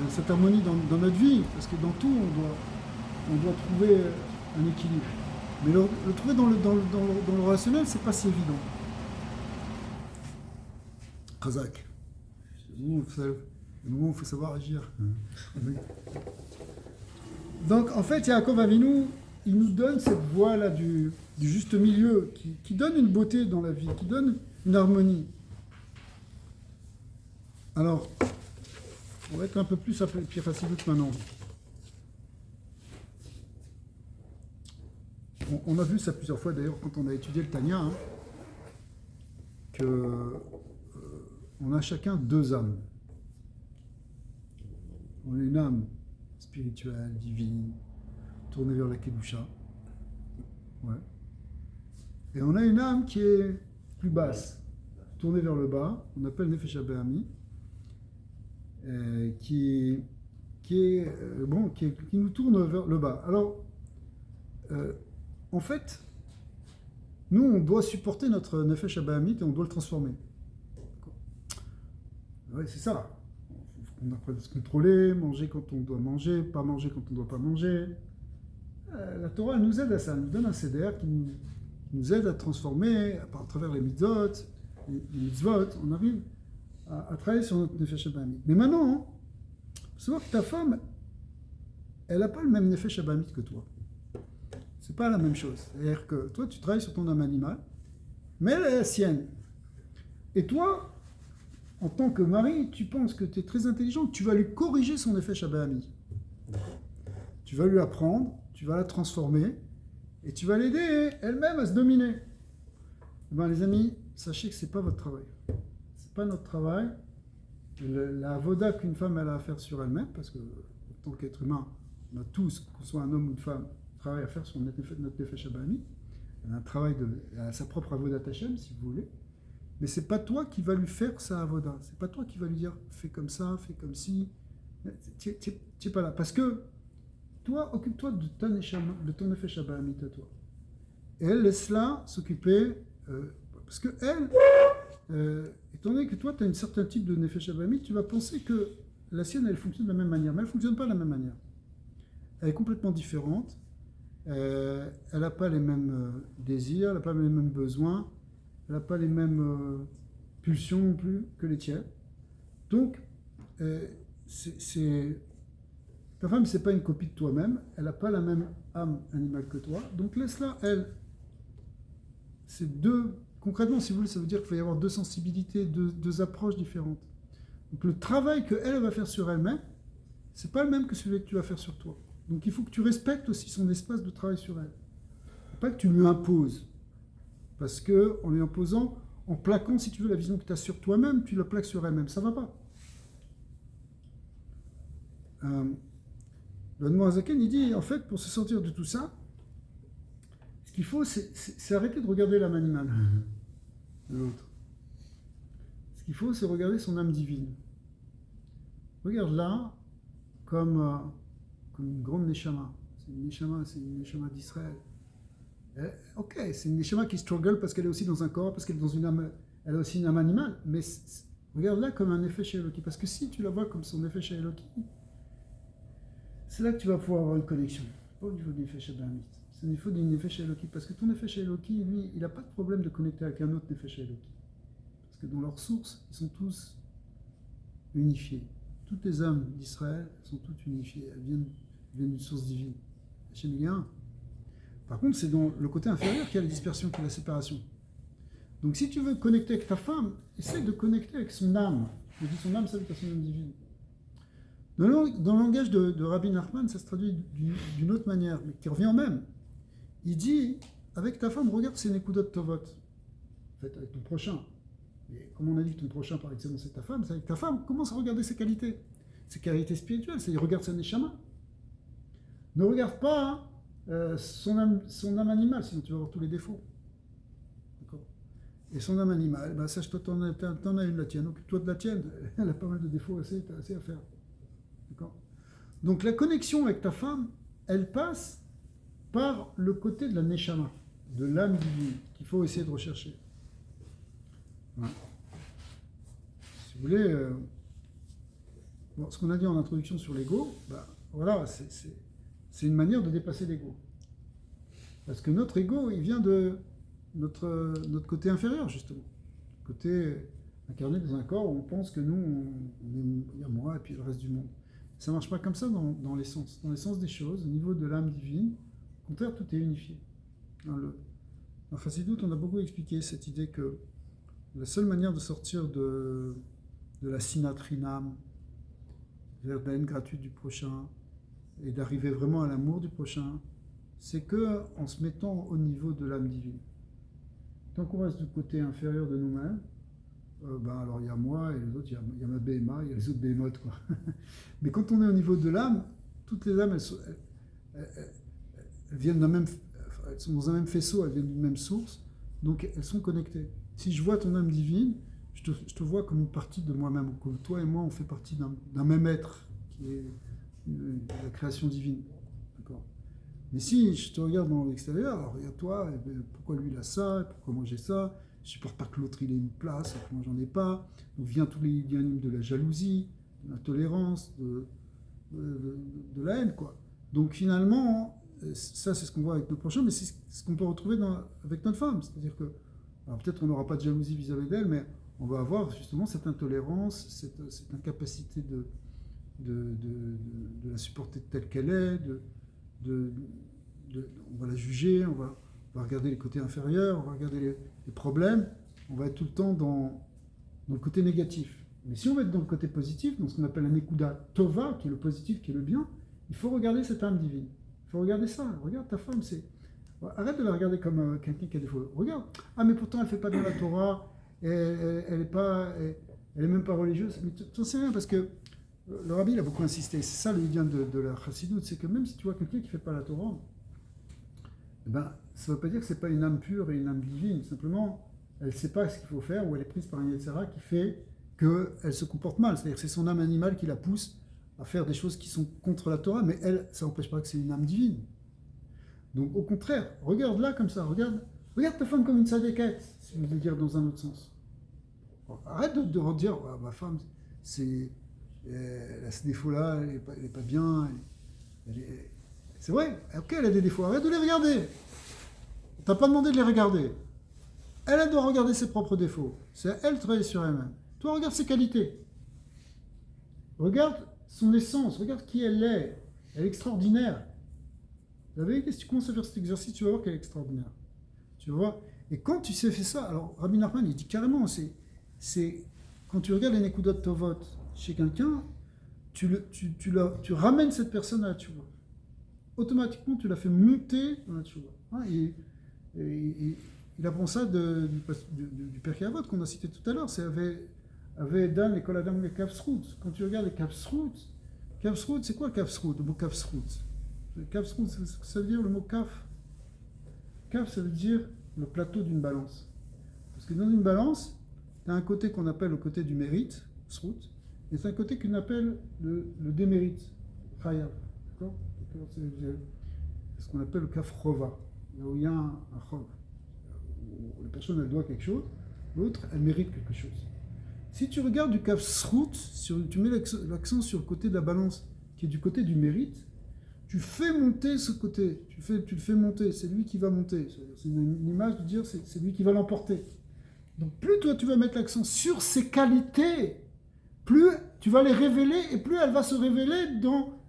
Cette harmonie dans notre vie, parce que dans tout, on doit trouver un équilibre. Mais le trouver dans le relationnel, c'est pas si évident. Khazak. Le moment où il faut savoir agir. Donc, en fait, Yaakov Avinu, il nous donne cette voie-là du juste milieu, qui donne une beauté dans la vie, qui donne une harmonie. Alors, on va être un peu plus Pierre Hassidoute maintenant. On a vu ça plusieurs fois d'ailleurs quand on a étudié le Tanya, hein, que on a chacun deux âmes. On a une âme spirituelle, divine, tournée vers la Kedusha. Ouais. Et on a une âme qui est plus basse, tournée vers le bas, on appelle Nefesh Abéami, qui nous tourne vers le bas. Alors, en fait, nous, on doit supporter notre Nefesh Abéami et on doit le transformer. Oui, c'est ça. On apprend à se contrôler, manger quand on doit manger, pas manger quand on ne doit pas manger. La Torah, elle nous aide à ça, elle nous donne un CDR qui nous aide à transformer, à travers les mitzvot, on arrive à travailler sur notre Nefesh Abamit. Mais maintenant, il faut savoir que ta femme, elle n'a pas le même Nefesh Abamit que toi. C'est pas la même chose. C'est-à-dire que toi, tu travailles sur ton âme animale, mais elle est la sienne. Et toi, en tant que mari, tu penses que tu es très intelligent, tu vas lui corriger son Nefesh Abamit. Tu vas lui apprendre, tu vas la transformer, et tu vas l'aider elle-même à se dominer. Eh bien, les amis, sachez que ce n'est pas votre travail. Ce n'est pas notre travail. La avoda qu'une femme elle a à faire sur elle-même, parce que en tant qu'être humain, on a tous, qu'on soit un homme ou une femme, un travail à faire sur notre Nefesh Abami. Elle a un travail elle a sa propre avoda Hashem, si vous voulez. Mais ce n'est pas toi qui vas lui faire sa avoda. Ce n'est pas toi qui vas lui dire fais comme ça, fais comme ci. Tu n'es pas là. Parce que toi, occupe-toi de ton Nefesh Abami à toi. Et elle, laisse-la s'occuper, parce que elle, étant donné que toi, tu as un certain type de Nefesh Abami, tu vas penser que la sienne, elle fonctionne de la même manière. Mais elle ne fonctionne pas de la même manière. Elle est complètement différente. Elle n'a pas les mêmes désirs, elle n'a pas les mêmes besoins, elle n'a pas les mêmes pulsions non plus que les tiennes. Donc, ta femme, c'est pas une copie de toi-même, elle n'a pas la même âme animale que toi, donc laisse-la, elle. C'est concrètement, si vous voulez, ça veut dire qu'il va y avoir deux sensibilités, deux approches différentes. Donc le travail qu'elle va faire sur elle-même, c'est pas le même que celui que tu vas faire sur toi. Donc il faut que tu respectes aussi son espace de travail sur elle. Pas que tu lui imposes, parce que en lui imposant, en plaquant, si tu veux, la vision que tu as sur toi-même, tu la plaques sur elle-même, ça va pas. Le Admor Hazaken, il dit, en fait, pour se sortir de tout ça, ce qu'il faut, c'est arrêter de regarder l'âme animale de l'autre. Ce qu'il faut, c'est regarder son âme divine. Regarde-la comme une grande neshama. C'est une neshama d'Israël. Ok, c'est une neshama qui struggle parce qu'elle est aussi dans un corps, parce qu'elle est dans une âme elle a aussi une âme animale, mais regarde-la comme un effet chez Eloki. Parce que si tu la vois comme son effet chez Eloki, c'est là que tu vas pouvoir avoir une connexion. Pas au niveau de l'effet chez Dhamit. C'est au niveau d'un effet chez Eloki. Parce que ton effet chez Eloki, lui, il n'a pas de problème de connecter avec un autre effet chez Eloki. Parce que dans leur source, ils sont tous unifiés. Toutes les âmes d'Israël sont toutes unifiées. Elles viennent d'une source divine. Chez nous, il y a un. Par contre, c'est dans le côté inférieur qu'il y a la dispersion, qu'il y a la séparation. Donc si tu veux connecter avec ta femme, essaie de connecter avec son âme. Je dis son âme, ça veut dire son âme divine. Dans le langage de Rabbi Nachman, ça se traduit d'une autre manière, mais qui revient au même. Il dit, avec ta femme, regarde ses nekudot tovot. En fait, avec ton prochain. Et comme on a dit que ton prochain, par excellence, c'est ta femme, c'est avec ta femme, commence à regarder ses qualités. Ses qualités spirituelles, c'est regarde sa neshama. Ne regarde pas son âme animale, sinon tu vas avoir tous les défauts. D'accord. Et son âme animale, ben, sache, toi, t'en as une la tienne, occupe-toi de la tienne, elle a pas mal de défauts, t'as assez à faire. D'accord. Donc la connexion avec ta femme, elle passe par le côté de la neshama, de l'âme divine, qu'il faut essayer de rechercher. Ouais. Si vous voulez, bon, ce qu'on a dit en introduction sur l'ego, bah, voilà, c'est une manière de dépasser l'ego. Parce que notre ego, il vient de notre côté inférieur, justement. Côté incarné dans un corps où on pense que nous, il y a moi et puis le reste du monde. Ça ne marche pas comme ça dans l'essence. Dans l'essence des choses, au niveau de l'âme divine, au contraire, tout est unifié. Dans Chassidut, on a beaucoup expliqué cette idée que la seule manière de sortir de la sinatrinam, vers la haine gratuite du prochain, et d'arriver vraiment à l'amour du prochain, c'est que en se mettant au niveau de l'âme divine. Tant qu'on reste du côté inférieur de nous-mêmes, ben alors il y a moi et les autres, il y a ma BMA, il y a les autres BMOT, quoi. Mais quand on est au niveau de l'âme, toutes les âmes, elles viennent elles sont dans un même faisceau, elles viennent d'une même source, donc elles sont connectées. Si je vois ton âme divine, je te vois comme une partie de moi-même, comme toi et moi, on fait partie d'un même être, qui est la création divine. D'accord. Mais si je te regarde dans l'extérieur, alors regarde-toi, pourquoi lui il a ça, pourquoi moi j'ai ça, je supporte pas que l'autre il ait une place, et que moi j'en ai pas. Donc vient tous les liens de la jalousie, de l'intolérance, de la haine, quoi. Donc finalement, ça c'est ce qu'on voit avec nos prochains, mais c'est ce qu'on peut retrouver avec notre femme. C'est-à-dire que, alors peut-être on n'aura pas de jalousie vis-à-vis d'elle, mais on va avoir justement cette intolérance, cette incapacité de la supporter telle qu'elle est, on va la juger, on va regarder les côtés inférieurs, on va regarder les problèmes, on va être tout le temps dans le côté négatif. Mais si on veut être dans le côté positif, dans ce qu'on appelle la nekuda tova, qui est le positif, qui est le bien, il faut regarder cette âme divine. Il faut regarder ça. Regarde ta femme, arrête de la regarder comme quelqu'un qui a des défauts. Regarde, ah mais pourtant elle ne fait pas de la Torah, elle est même pas religieuse. Mais tu n'en sais rien parce que le rabbi il a beaucoup insisté. C'est ça le lien de la Chassidut, c'est que même si tu vois quelqu'un qui ne fait pas la Torah, eh ben, ça ne veut pas dire que ce n'est pas une âme pure et une âme divine. Simplement, elle ne sait pas ce qu'il faut faire ou elle est prise par un Yetzirah qui fait qu'elle se comporte mal. C'est-à-dire que c'est son âme animale qui la pousse à faire des choses qui sont contre la Torah, mais elle, ça n'empêche pas que c'est une âme divine. Donc au contraire, regarde-la comme ça, regarde ta femme comme une sadéquette, si vous voulez dire dans un autre sens. Bon, arrête de dire, oh, ma femme, elle a ce défaut-là, elle n'est pas bien, c'est vrai, ok, elle a des défauts, arrête de les regarder. On t'a pas demandé de les regarder. Elle doit regarder ses propres défauts. C'est à elle de travailler sur elle-même. Toi, regarde ses qualités. Regarde son essence, regarde qui elle est. Elle est extraordinaire. Vous savez, si tu commences à faire cet exercice, tu vas voir qu'elle est extraordinaire. Tu vas voir. Et quand tu sais faire ça, alors Rabbi Nachman, il dit carrément, c'est quand tu regardes les nekudot tovot chez quelqu'un, tu ramènes cette personne à la tchouva. Automatiquement, tu la fais monter dans la tchouva. Hein, il apprend ça du Père Kavot qu'on a cité tout à l'heure. C'est avait Dan l'école Adam les Kavsrout. Quand tu regardes les Kavsrout, c'est quoi Kavsrout? Le mot Kavsrout. Kavsrout, ça veut dire le mot kaf. Kaf, ça veut dire le plateau d'une balance. Parce que dans une balance, tu as un côté qu'on appelle le côté du mérite, srout, et c'est un côté qu'on appelle le démérite, chayav. D'accord? C'est ce qu'on appelle le kaf chova, là où il y a un chov. La personne, elle doit quelque chose, l'autre, elle mérite quelque chose. Si tu regardes du Kav Srout, tu mets l'accent sur le côté de la balance, qui est du côté du mérite, tu fais monter ce côté, tu le fais monter, c'est lui qui va monter. C'est une image de dire c'est lui qui va l'emporter. Donc plus toi tu vas mettre l'accent sur ses qualités, plus tu vas les révéler et plus elle va se révéler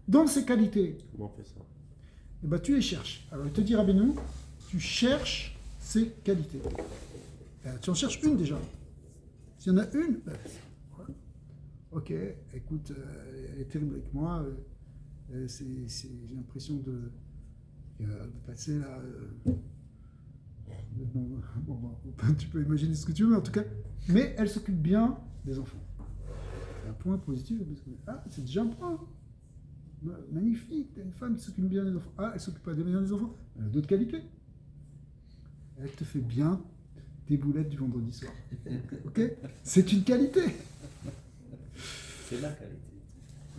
dans ses qualités. Comment on fait ça? Et ben tu les cherches. Alors il te dit Rabbeinu, tu cherches ses qualités. Tu en cherches une déjà. S'il y en a une, voilà. Ok, écoute, elle est terrible avec moi. J'ai l'impression de passer là. Tu peux imaginer ce que tu veux, mais en tout cas, mais elle s'occupe bien des enfants. C'est un point positif. C'est déjà un point. Magnifique, t'as une femme qui s'occupe bien des enfants. Elle s'occupe pas bien des enfants. Elle a d'autres qualités. Elle te fait bien tes boulettes du vendredi soir. Ok? C'est une qualité. C'est la qualité.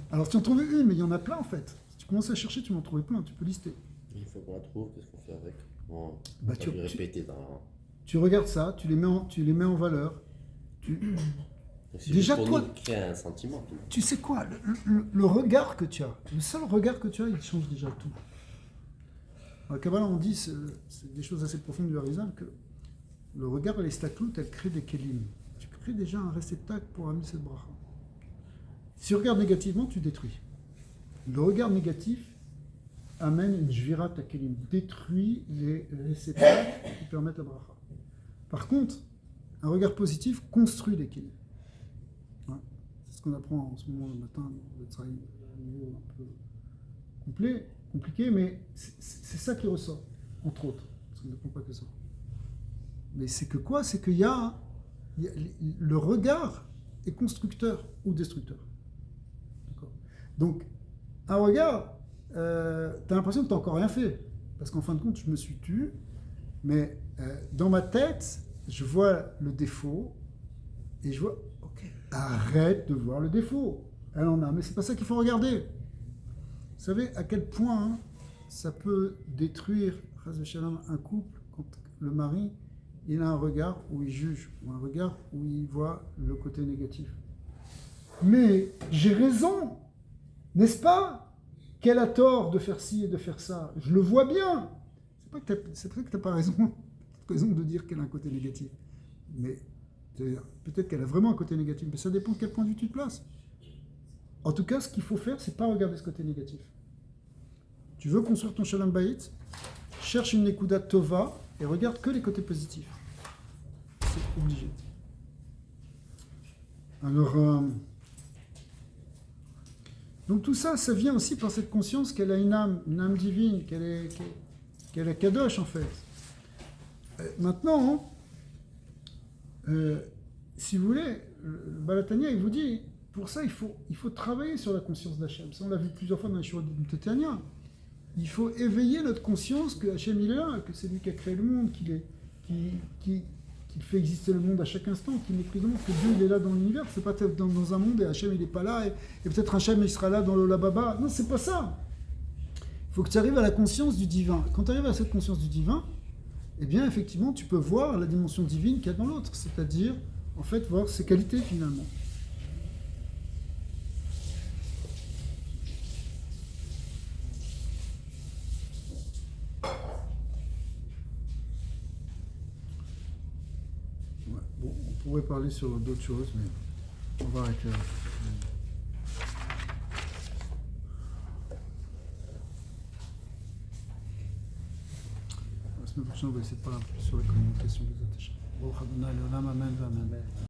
Alors tu en trouves une, mais il y en a plein en fait. Si tu commences à chercher, tu vas en trouver plein, tu peux lister. Il faut qu'on la trouve, qu'est-ce qu'on fait avec? Bon, Tu répéter dans... tu regardes ça, tu les mets en valeur. Déjà, toi, créer un sentiment. Tu sais quoi, le regard que tu as, le seul regard que tu as, il change déjà tout. Dans la Kabbalah, on dit, c'est des choses assez profondes du Harizal, que le regard et les staklout, elles créent des kelim. Tu crées déjà un réceptacle pour amener cette bracha. Si tu regardes négativement, tu détruis. Le regard négatif amène une jvirat à kelim, détruit les réceptacles qui permettent la bracha. Par contre, un regard positif construit des kelim. C'est ce qu'on apprend en ce moment le matin, le travail à un niveau un peu compliqué, mais c'est ça qui ressort, entre autres, parce qu'on n'apprend pas que ça. Mais c'est que quoi? C'est qu'il y a le regard est constructeur ou destructeur. D'accord. Donc, un regard, tu as l'impression que tu n'as encore rien fait, parce qu'en fin de compte, je me suis tu, mais dans ma tête, je vois le défaut, et je vois, ok, arrête de voir le défaut. Elle en a, mais c'est pas ça qu'il faut regarder. Vous savez à quel point ça peut détruire un couple quand le mari il a un regard où il juge, ou un regard où il voit le côté négatif. Mais j'ai raison, n'est-ce pas? Qu'elle a tort de faire ci et de faire ça. Je le vois bien. C'est vrai que tu n'as pas raison de dire qu'elle a un côté négatif. Mais peut-être qu'elle a vraiment un côté négatif, mais ça dépend de quel point de vue tu te places. En tout cas, ce qu'il faut faire, c'est pas regarder ce côté négatif. Tu veux construire ton Shalom Bayit, cherche une Nekuda Tova et regarde que les côtés positifs. C'est obligé. Alors, donc tout ça, ça vient aussi par cette conscience qu'elle a une âme divine, qu'elle est Kadosh en fait. Maintenant, si vous voulez, le Balatania, il vous dit, pour ça, il faut travailler sur la conscience d'Hachem. Ça, on l'a vu plusieurs fois dans les Shurot de Tania. Il faut éveiller notre conscience que Hachem, il est là, que c'est lui qui a créé le monde, qu'il fait exister le monde à chaque instant, qu'il maîtrise le monde, que Dieu, il est là dans l'univers. C'est pas dans un monde et Hachem, il n'est pas là, et peut-être Hachem, il sera là dans le Lababa. Non, c'est pas ça. Il faut que tu arrives à la conscience du divin. Quand tu arrives à cette conscience du divin, eh bien, effectivement, tu peux voir la dimension divine qu'il y a dans l'autre, c'est-à-dire, en fait, voir ses qualités, finalement. Ouais, bon, on pourrait parler sur d'autres choses, mais on va arrêter là. La semaine prochaine, on va essayer de parler un peu sur la communication des attachés. Bon, Amen.